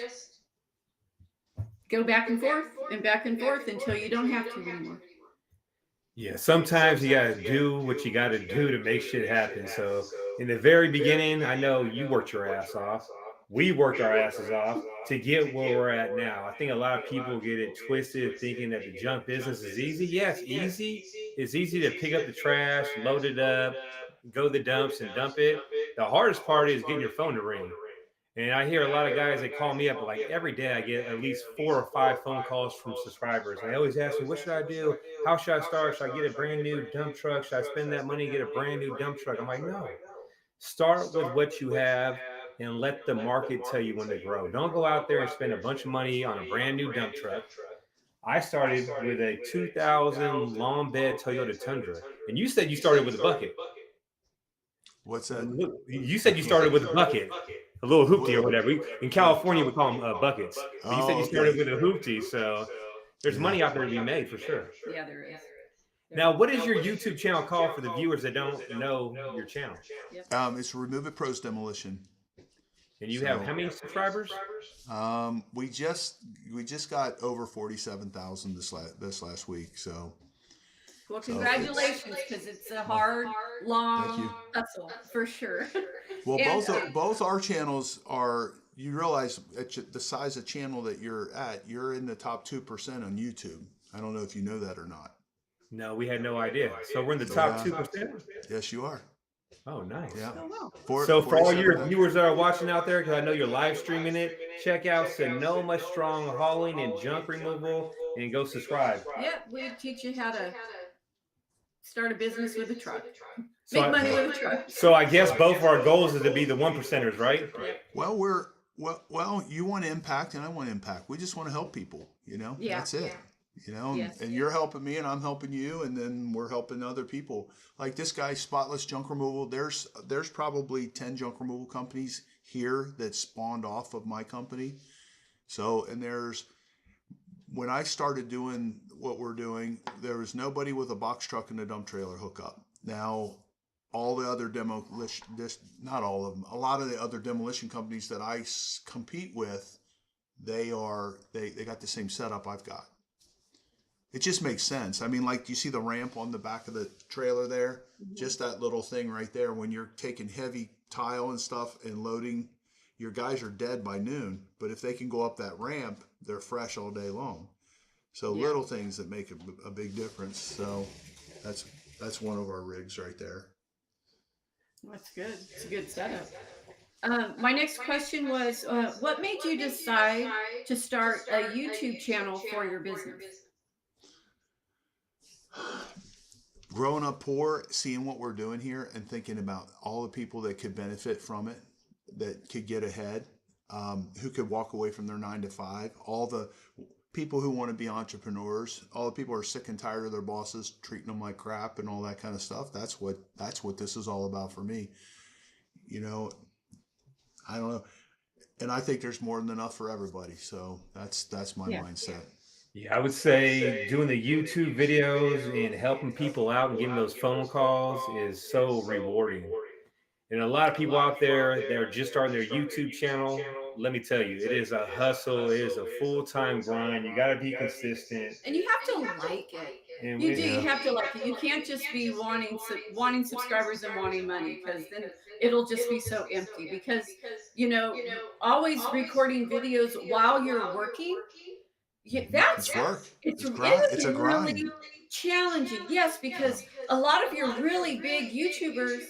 go back and forth until you don't have to anymore. Yeah, sometimes you gotta do what you gotta do to make shit happen. So in the very beginning, I know you worked your ass off. We worked our asses off to get where we're at now. I think a lot of people get it twisted thinking that the junk business is easy. Yes, easy. It's easy to pick up the trash, load it up, go to the dumps and dump it. The hardest part is getting your phone to ring. And I hear a lot of guys that call me up like every day. I get at least 4 or 5 phone calls from subscribers. And they always ask me, "What should I do? How should I start? Should I get a brand new dump truck? Should I spend that money and get a brand new dump truck?" I'm like, no. Start with what you have and let the market tell you when to grow. Don't go out there and spend a bunch of money on a brand new dump truck. I started with a 2000 long bed Toyota Tundra, and you said you started with a bucket. What's that? You said you started with a bucket, a little hoopty or whatever. In California, we call them buckets. But you said Oh, you okay. started with a hoopty, so there's Yeah. money out there to be made for sure. Yeah, there is. Now, what is your YouTube channel called for the viewers that don't know your channel? Yep. It's Remove It Pros Demolition. And you have how many subscribers? We just got over 47,000 this last week. So Well, So congratulations, because it's a hard, Thank long you. hustle for sure. Well, And, both our channels are. You realize at the size of channel that you're at, you're in the top 2% on YouTube. I don't know if you know that or not. No, we had no idea. So we're in the So, top yeah. 2%. Yes, you are. Oh, nice. Yeah. Oh, wow. So for all your 47,000. viewers that are watching out there, because I know you're live streaming it, check out Sonoma Strong Hauling and Junk Removal and go subscribe. Yeah, we teach you how to start a business with a truck. So Make money with a truck. So I guess both of our goals is to be the 1%ers, right? Well, you want impact and I want impact. We just want to help people, Yeah. That's it. Yes. And you're helping me and I'm helping you and then we're helping other people. Like this guy, Spotless Junk Removal, there's probably 10 junk removal companies here that spawned off of my company. So, and when I started doing what we're doing, there was nobody with a box truck and a dump trailer hookup. Now, all the other not all of them, a lot of the other demolition companies that I compete with, they got the same setup I've got. It just makes sense. I mean, like you see the ramp on the back of the trailer there, just that little thing right there. When you're taking heavy tile and stuff and loading, your guys are dead by noon. But if they can go up that ramp, they're fresh all day long. So Yeah. little things that make a big difference. So that's one of our rigs right there. That's good. It's a good setup. My next question was, what made you decide to start a YouTube channel for your business? Growing up poor, seeing what we're doing here and thinking about all the people that could benefit from it, that could get ahead, who could walk away from their 9 to 5, all the people who want to be entrepreneurs, all the people who are sick and tired of their bosses treating them like crap and all that kind of stuff. That's what this is all about for me. I don't know. And I think there's more than enough for everybody. So that's my mindset. Yeah, I would say doing the YouTube videos and helping people out and getting those phone calls is so rewarding. And a lot of people out there that are just starting their YouTube channel, let me tell you, it is a hustle. It is a full-time grind. You got to be consistent. And you have to like it. And You do. You have to like it. You can't just be wanting subscribers and wanting money, because then it'll just be so empty. Because always recording videos while you're working, It's work. it's It's a grind. really challenging. Yes, because a lot of your really big YouTubers,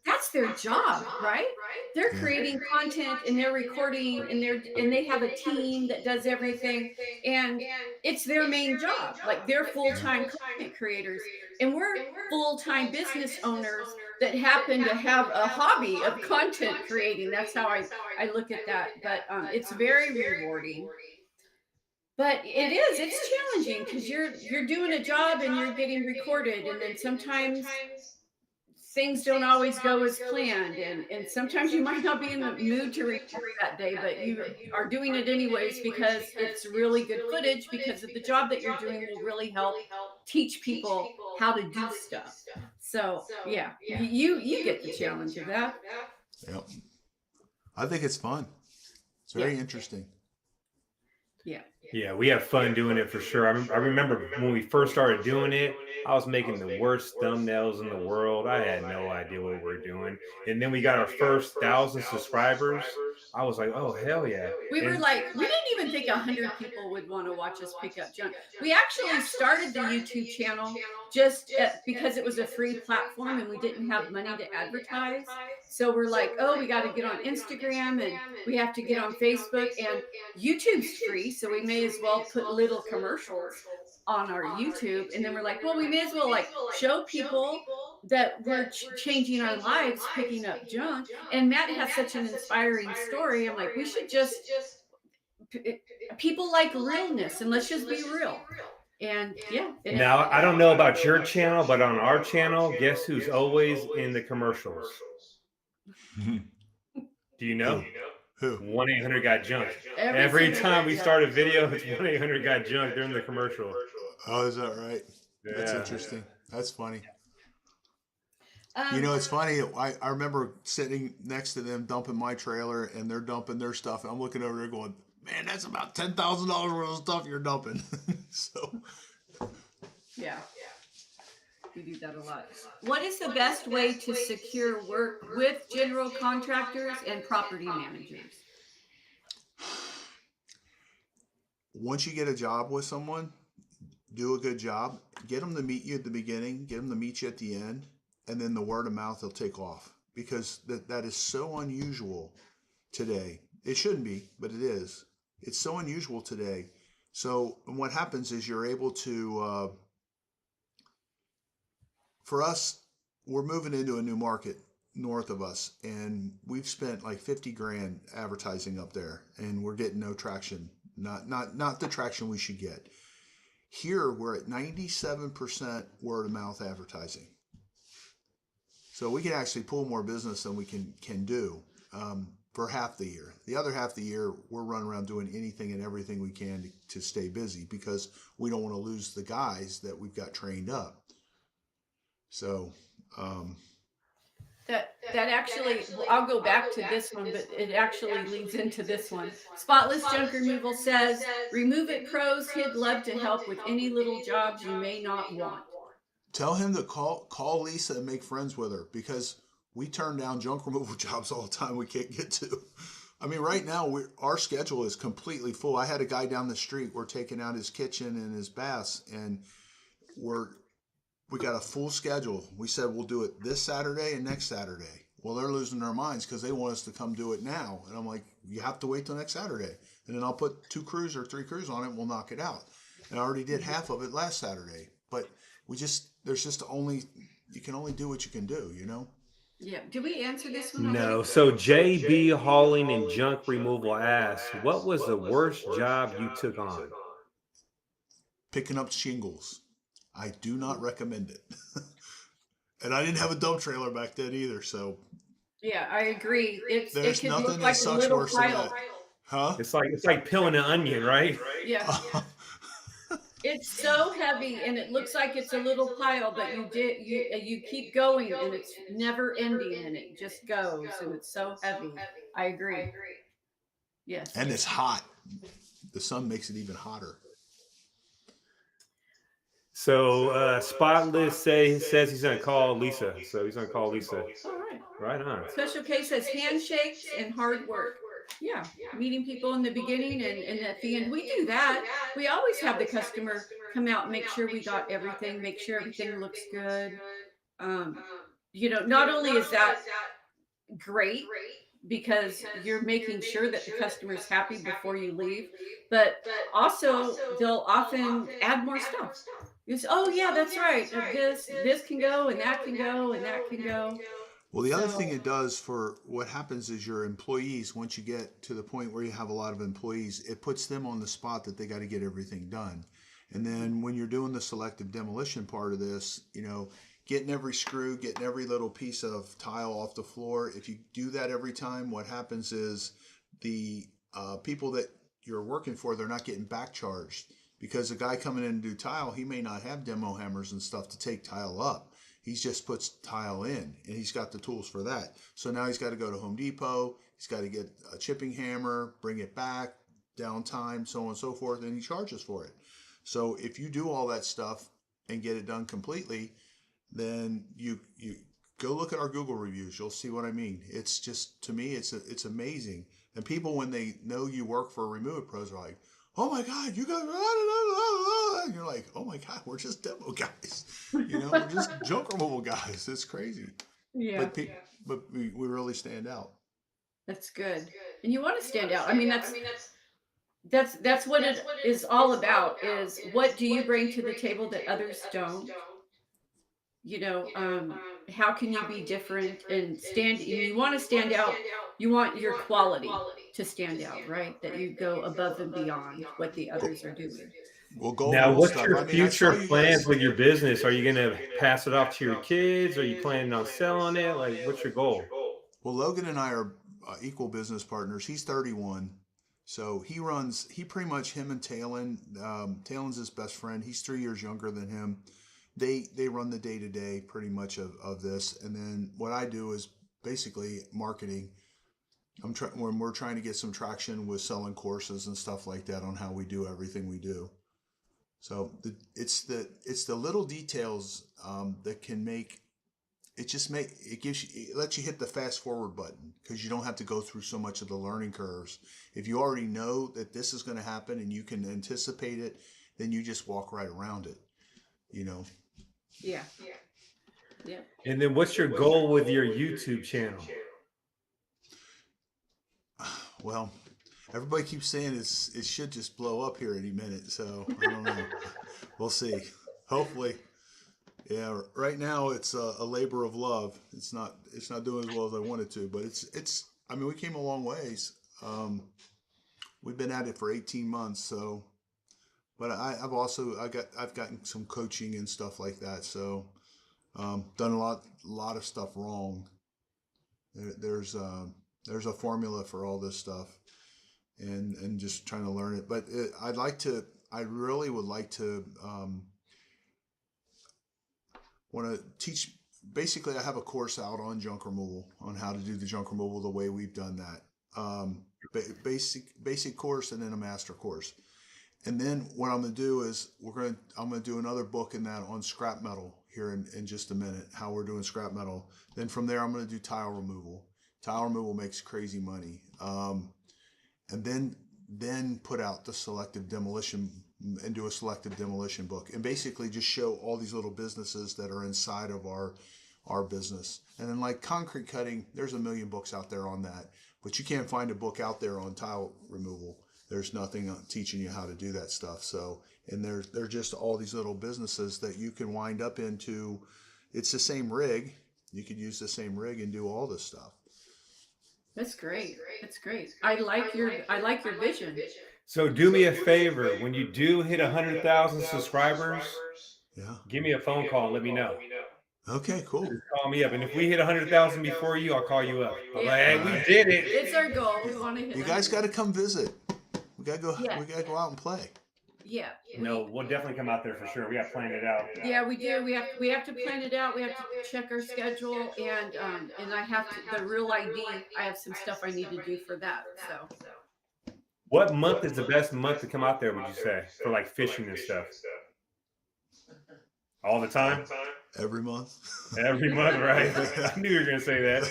that's their job, right? They're Yeah. creating content and they're recording and they have a team that does everything, and it's their main job. Like, they're full-time content creators, and we're full-time business owners that happen to have a hobby of content creating. That's how I look at that. But it's very rewarding. But it's challenging, because you're doing a job and you're getting recorded, and then sometimes things don't always go as planned, and sometimes you might not be in the mood to record that day, but you are doing it anyways because it's really good footage, because of the job that you're doing will really help teach people how to do stuff. So yeah, you get the challenge of that. Yep. I think it's fun. It's very interesting. Yeah, we have fun doing it for sure. I remember when we first started doing it, I was making the worst thumbnails in the world. I had no idea what we were doing. And then we got our first 1,000 subscribers. I was like, oh, hell yeah. We were like, we didn't even think 100 people would want to watch us pick up junk. We actually started the YouTube channel just because it was a free platform and we didn't have money to advertise. So we're like, oh, we got to get on Instagram and we have to get on Facebook, and YouTube's free, so we may as well put little commercials on our YouTube. And then we're like, well, we may as well show people that we're changing our lives picking up junk. And Matt has such an inspiring story. I'm like, we should just people like realness, and let's just be real. And yeah. Now, I don't know about your channel, but on our channel, guess who's always in the commercials? Do you know? Who? 1-800 got junk. Every Every single time we yeah. start a video, it's 1-800 got junk during the commercial. Oh, is that right? That's Yeah. interesting. That's funny. Um, You know, it's funny. I remember sitting next to them dumping my trailer, and they're dumping their stuff. And I'm looking over there going, man, that's about $10,000 worth of stuff you're dumping. So, yeah. We do that a lot. What is the best way to secure work with general contractors and property managers? once you get a job with someone, do a good job. Get them to meet you at the beginning, get them to meet you at the end, and then the word of mouth will take off, because that is so unusual today. It shouldn't be, but it is. It's so unusual today. So what happens is you're able to, for us, we're moving into a new market north of us, and we've spent like 50 grand advertising up there, and we're getting no traction. Not the traction we should get. Here we're at 97% word of mouth advertising. So we can actually pull more business than we can do for half the year. The other half of the year, we're running around doing anything and everything we can to stay busy, because we don't want to lose the guys that we've got trained up. So That actually, I'll go back to this one, but it actually leads into this one. Spotless Junk Removal says, remove it pros, he'd love to help with any little jobs you may not want. tell him to call Lisa and make friends with her, because we turn down junk removal jobs all the time we can't get to. I mean, right now our schedule is completely full. I had a guy down the street. We're taking out his kitchen and his baths, and we got a full schedule. We said we'll do it this Saturday and next Saturday. Well, they're losing their minds because they want us to come do it now. And I'm like, you have to wait till next Saturday. And then I'll put 2 crews or 3 crews on it and we'll knock it out. And I already did half of it last Saturday. But you can only do what you can do, you know? Yeah. Did we answer this one? No. already? So JB Hauling and Junk Removal asks, what was the worst job you took on? Picking up shingles. I do not recommend it. And I didn't have a dump trailer back then either, so Yeah, I agree. It there's can nothing look that like a sucks little worse than pile. that. Huh? It's like peeling an onion, right? Yeah. It's so heavy and it looks like it's a little pile, but you keep going and it's never ending and it just goes and it's so heavy. I agree. Yes. And it's hot. The sun makes it even hotter. So Spotless says he's gonna call Lisa. So he's gonna call Lisa. All right. Right on. Special K says handshakes and hard work. Yeah, meeting people in the beginning and at the end. We do that. We always have the customer come out and make sure we got everything, make sure everything looks good. Not only is that great because you're making sure that the customer's happy before you leave, but also they'll often add more stuff. Oh yeah, that's right. This can go and that can go and that can go. Well, the other thing it does, for what happens is your employees, once you get to the point where you have a lot of employees, it puts them on the spot that they got to get everything done. And then when you're doing the selective demolition part of this, getting every screw, getting every little piece of tile off the floor, if you do that every time, what happens is the people that you're working for, they're not getting back charged, because the guy coming in to do tile, he may not have demo hammers and stuff to take tile up. He just puts tile in, and he's got the tools for that. So now he's got to go to Home Depot. He's got to get a chipping hammer, bring it back, downtime, so on and so forth, and he charges for it. So if you do all that stuff and get it done completely, then you go look at our Google reviews. You'll see what I mean. It's just, to me, it's amazing. And people, when they know you work for Remove It Pros, are like, oh my God, you guys, and you're like, oh my God, we're just demo guys. We're just junk removal guys. It's crazy. Yeah. But we really stand out. That's good. And you want to stand out. I mean, that's what it is all about, is what do you bring to the table that others don't? How can you be different and you want to stand out. You want your quality to stand out, right? That you go above and beyond what the others are doing. Well, go now, what's stuff. your future plans with your business? Are you going to pass it off to your kids? Are you planning on selling it? Like, what's your goal? Well, Logan and I are equal business partners. He's 31. So he pretty much, him and Talon, Talon's his best friend. He's 3 years younger than him. They run the day to day pretty much of this. And then what I do is basically marketing. When we're trying to get some traction with selling courses and stuff like that on how we do everything we do. So it's the little details that can make it lets you hit the fast forward button, because you don't have to go through so much of the learning curves. If you already know that this is going to happen and you can anticipate it, then you just walk right around it, you know. Yeah. And then what's your goal with your YouTube channel? Well, everybody keeps saying it should just blow up here any minute, so I don't know. We'll see. Hopefully. Yeah, right now it's a labor of love. It's not doing as well as I want it to, but it's. I mean, we came a long ways. We've been at it for 18 months, so. But I've gotten some coaching and stuff like that, so done a lot of stuff wrong. There's a formula for all this stuff, and just trying to learn it. But I really would like to. Want to teach. Basically, I have a course out on junk removal, on how to do the junk removal the way we've done that. Basic course, and then a master course. And then what I'm going to do is I'm going to do another book in that on scrap metal here in just a minute, how we're doing scrap metal. Then from there, I'm going to do tile removal. Tile removal makes crazy money. And then put out the selective demolition and do a selective demolition book, and basically just show all these little businesses that are inside of our business. And then like concrete cutting, there's a million books out there on that, but you can't find a book out there on tile removal. There's nothing teaching you how to do that stuff. So, and they're just all these little businesses that you can wind up into. It's the same rig. You could use the same rig and do all this stuff. That's great. That's great. I like your vision. So do me a favor. When you do hit 100,000 subscribers, Yeah. give me a phone call and let me know. Okay, cool. Just call me up. And if we hit 100,000 before you, I'll call you up. I'm like, hey, we Right. did it. It's our goal. We want to hit. You guys 100. got to come visit. We got to go. Yeah. We got to go out and play. Yeah. No, we'll definitely come out there for sure. We got to plan it out. Yeah, we do. We have to plan it out. We have to check our schedule, and I have to the real ID. I have some stuff I need to do for that. So. What month is the best month to come out there, would you say, for like fishing and stuff? All the time? Every month. Every month, right? I knew you were going to say that.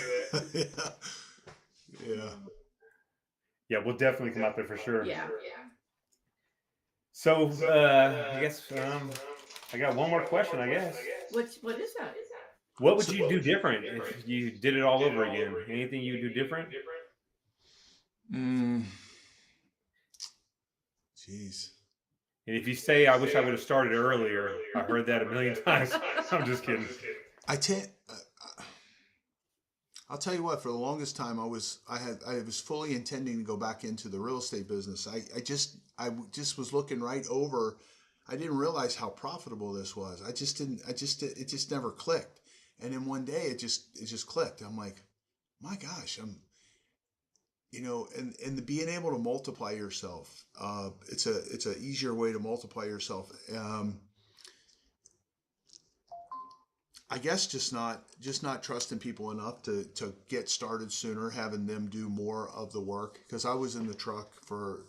Yeah. Yeah, we'll definitely come out there for sure. Yeah. So, I guess I got one more question, I guess. What is that? What would you do different if you did it all over again? Anything you would do different? Jeez. And if you say, I wish I would have started earlier, I've heard that a million times. I'm just kidding. I'll tell you what, for the longest time, I was fully intending to go back into the real estate business. I just was looking right over. I didn't realize how profitable this was. It just never clicked. And then one day it just clicked. I'm like, my gosh, and the being able to multiply yourself, it's a easier way to multiply yourself. I guess just not trusting people enough to get started sooner, having them do more of the work. Because I was in the truck for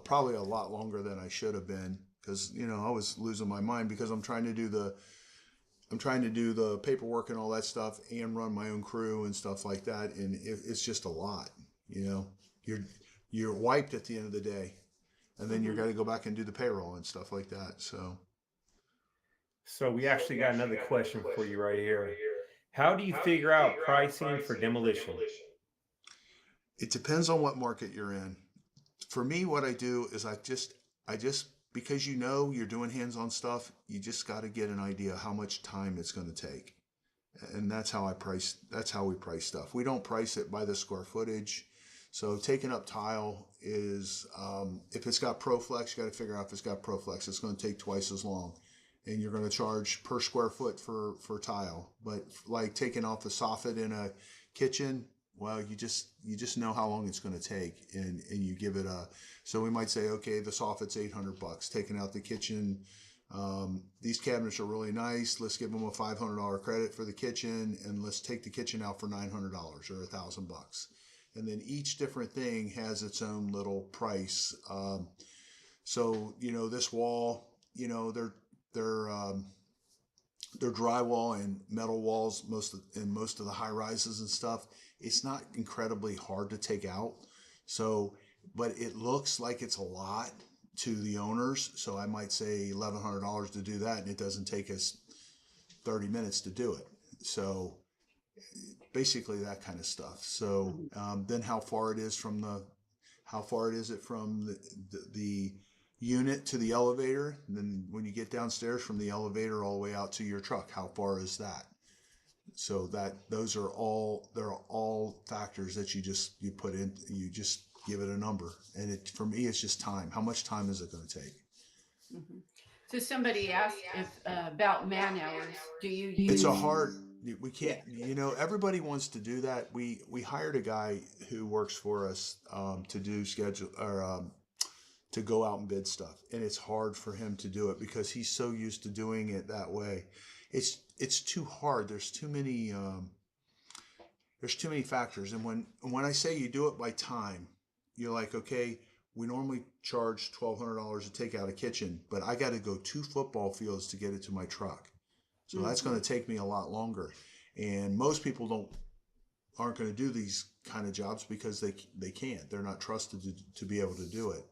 probably a lot longer than I should have been. Because I was losing my mind, because I'm trying to do the paperwork and all that stuff, and run my own crew and stuff like that, and it's just a lot. You're wiped at the end of the day, and then you got to go back and do the payroll and stuff like that. So we actually got another question for you right here. How do you figure out pricing for demolition? It depends on what market you're in. For me, what I do is I just because you're doing hands-on stuff, you just got to get an idea how much time it's going to take. And that's how we price stuff. We don't price it by the square footage. So taking up tile is, if it's got ProFlex, you got to figure out if it's got ProFlex. It's going to take twice as long. And you're going to charge per square foot for tile. But like taking off the soffit in a kitchen, well, you just know how long it's going to take, and you give it a. So we might say, okay, the soffit's $800, taking out the kitchen. These cabinets are really nice. Let's give them a $500 credit for the kitchen, and let's take the kitchen out for $900 or $1,000. And then each different thing has its own little price. So this wall, they're drywall and metal walls. Most of the high rises and stuff, it's not incredibly hard to take out. So, but it looks like it's a lot to the owners. So I might say $1,100 to do that, and it doesn't take us 30 minutes to do it. So basically that kind of stuff. So then how far is it from the unit to the elevator? And then when you get downstairs from the elevator all the way out to your truck, how far is that? So they're all factors that you put in. You just give it a number, and for me, it's just time. How much time is it going to take? Mm-hmm. So somebody asked about man hours. Do you use? It's a hard. We can't. Everybody wants to do that. We hired a guy who works for us to do schedule or to go out and bid stuff, and it's hard for him to do it because he's so used to doing it that way. It's too hard. There's too many factors, and when I say you do it by time, you're like, okay, we normally charge $1,200 to take out a kitchen, but I got to go 2 football fields to get it to my truck. So that's going to take me a lot longer. And most people aren't going to do these kind of jobs because they can't. They're not trusted to be able to do it.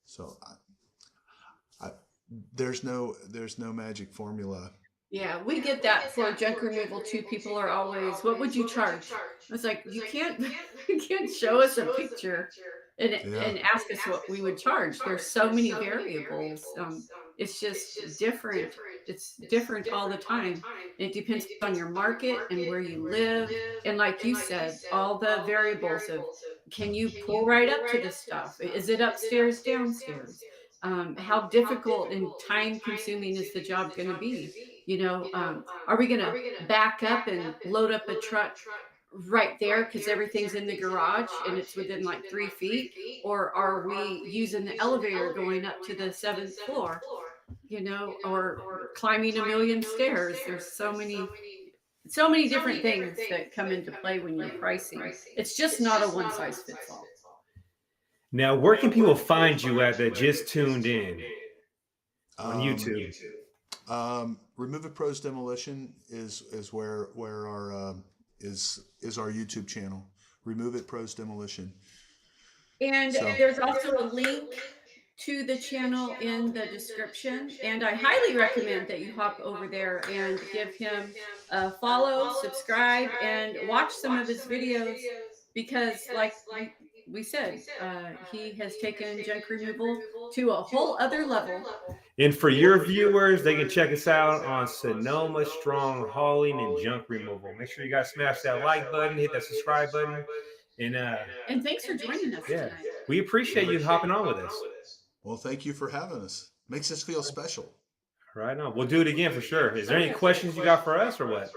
So there's no magic formula. Yeah, we get that for junk removal too. People are always, what would you charge? It's like, you can't show us a picture and ask us what we would charge. There's so many variables. It's just different. It's different all the time. It depends on your market and where you live. And like you said, all the variables of, can you pull right up to the stuff? Is it upstairs, downstairs? How difficult and time consuming is the job going to be? Are we going to back up and load up a truck right there because everything's in the garage and it's within like 3 feet? Or are we using the elevator going up to the 7th floor, or climbing a million stairs? There's so many different things that come into play when you're pricing. It's just not a one size fits all. Now, where can people find you at that just tuned in on YouTube? Remove It Pros Demolition is where our is our YouTube channel. Remove It Pros Demolition. And there's also a link to the channel in the description, and I highly recommend that you hop over there and give him a follow, subscribe, and watch some of his videos, because like we said, he has taken junk removal to a whole other level. And for your viewers, they can check us out on Sonoma Strong Hauling and Junk Removal. Make sure you guys smash that like button, hit that subscribe button, and thanks for joining us tonight. We appreciate you hopping on with us. Well, thank you for having us. Makes us feel special. Right on. We'll do it again for sure. Is there any questions you got for us or what?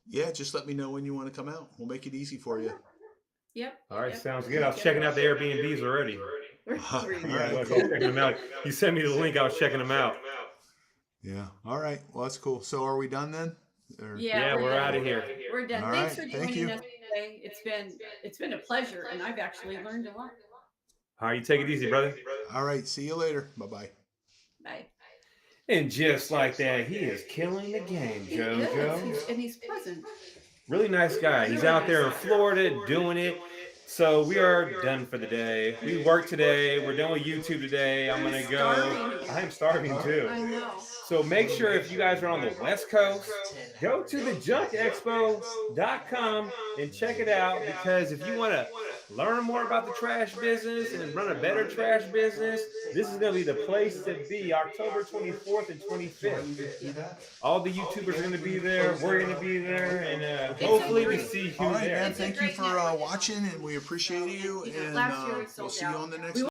Yeah, just let me know when you want to come out. We'll make it easy for you. Yep. All right, sounds good. I was checking out the Airbnbs already. All right, I was checking them out. You sent me the link. I was checking them out. Yeah. All right. Well, that's cool. So are we done then? Yeah, we're out of here. We're done. All Thanks right, for joining us today. It's been a pleasure, and I've actually learned a lot. All right, you take it easy, brother. All right. See you later. Bye-bye. Bye. And just like that, he is killing the game, JoJo. And he's pleasant. Really nice guy. He's out there in Florida doing it. So we are done for the day. We worked today. We're done with YouTube today. I'm going to go. I'm starving too. I know. So make sure if you guys are on the West Coast, go to thejunkexpo.com and check it out, because if you want to learn more about the trash business and run a better trash business, this is going to be the place to be, October 24th and 25th. All the YouTubers are going to be there. We're going to be there, and hopefully we see you All right, there. man. Thank you for watching, and we appreciate you. And we'll see you on the next one.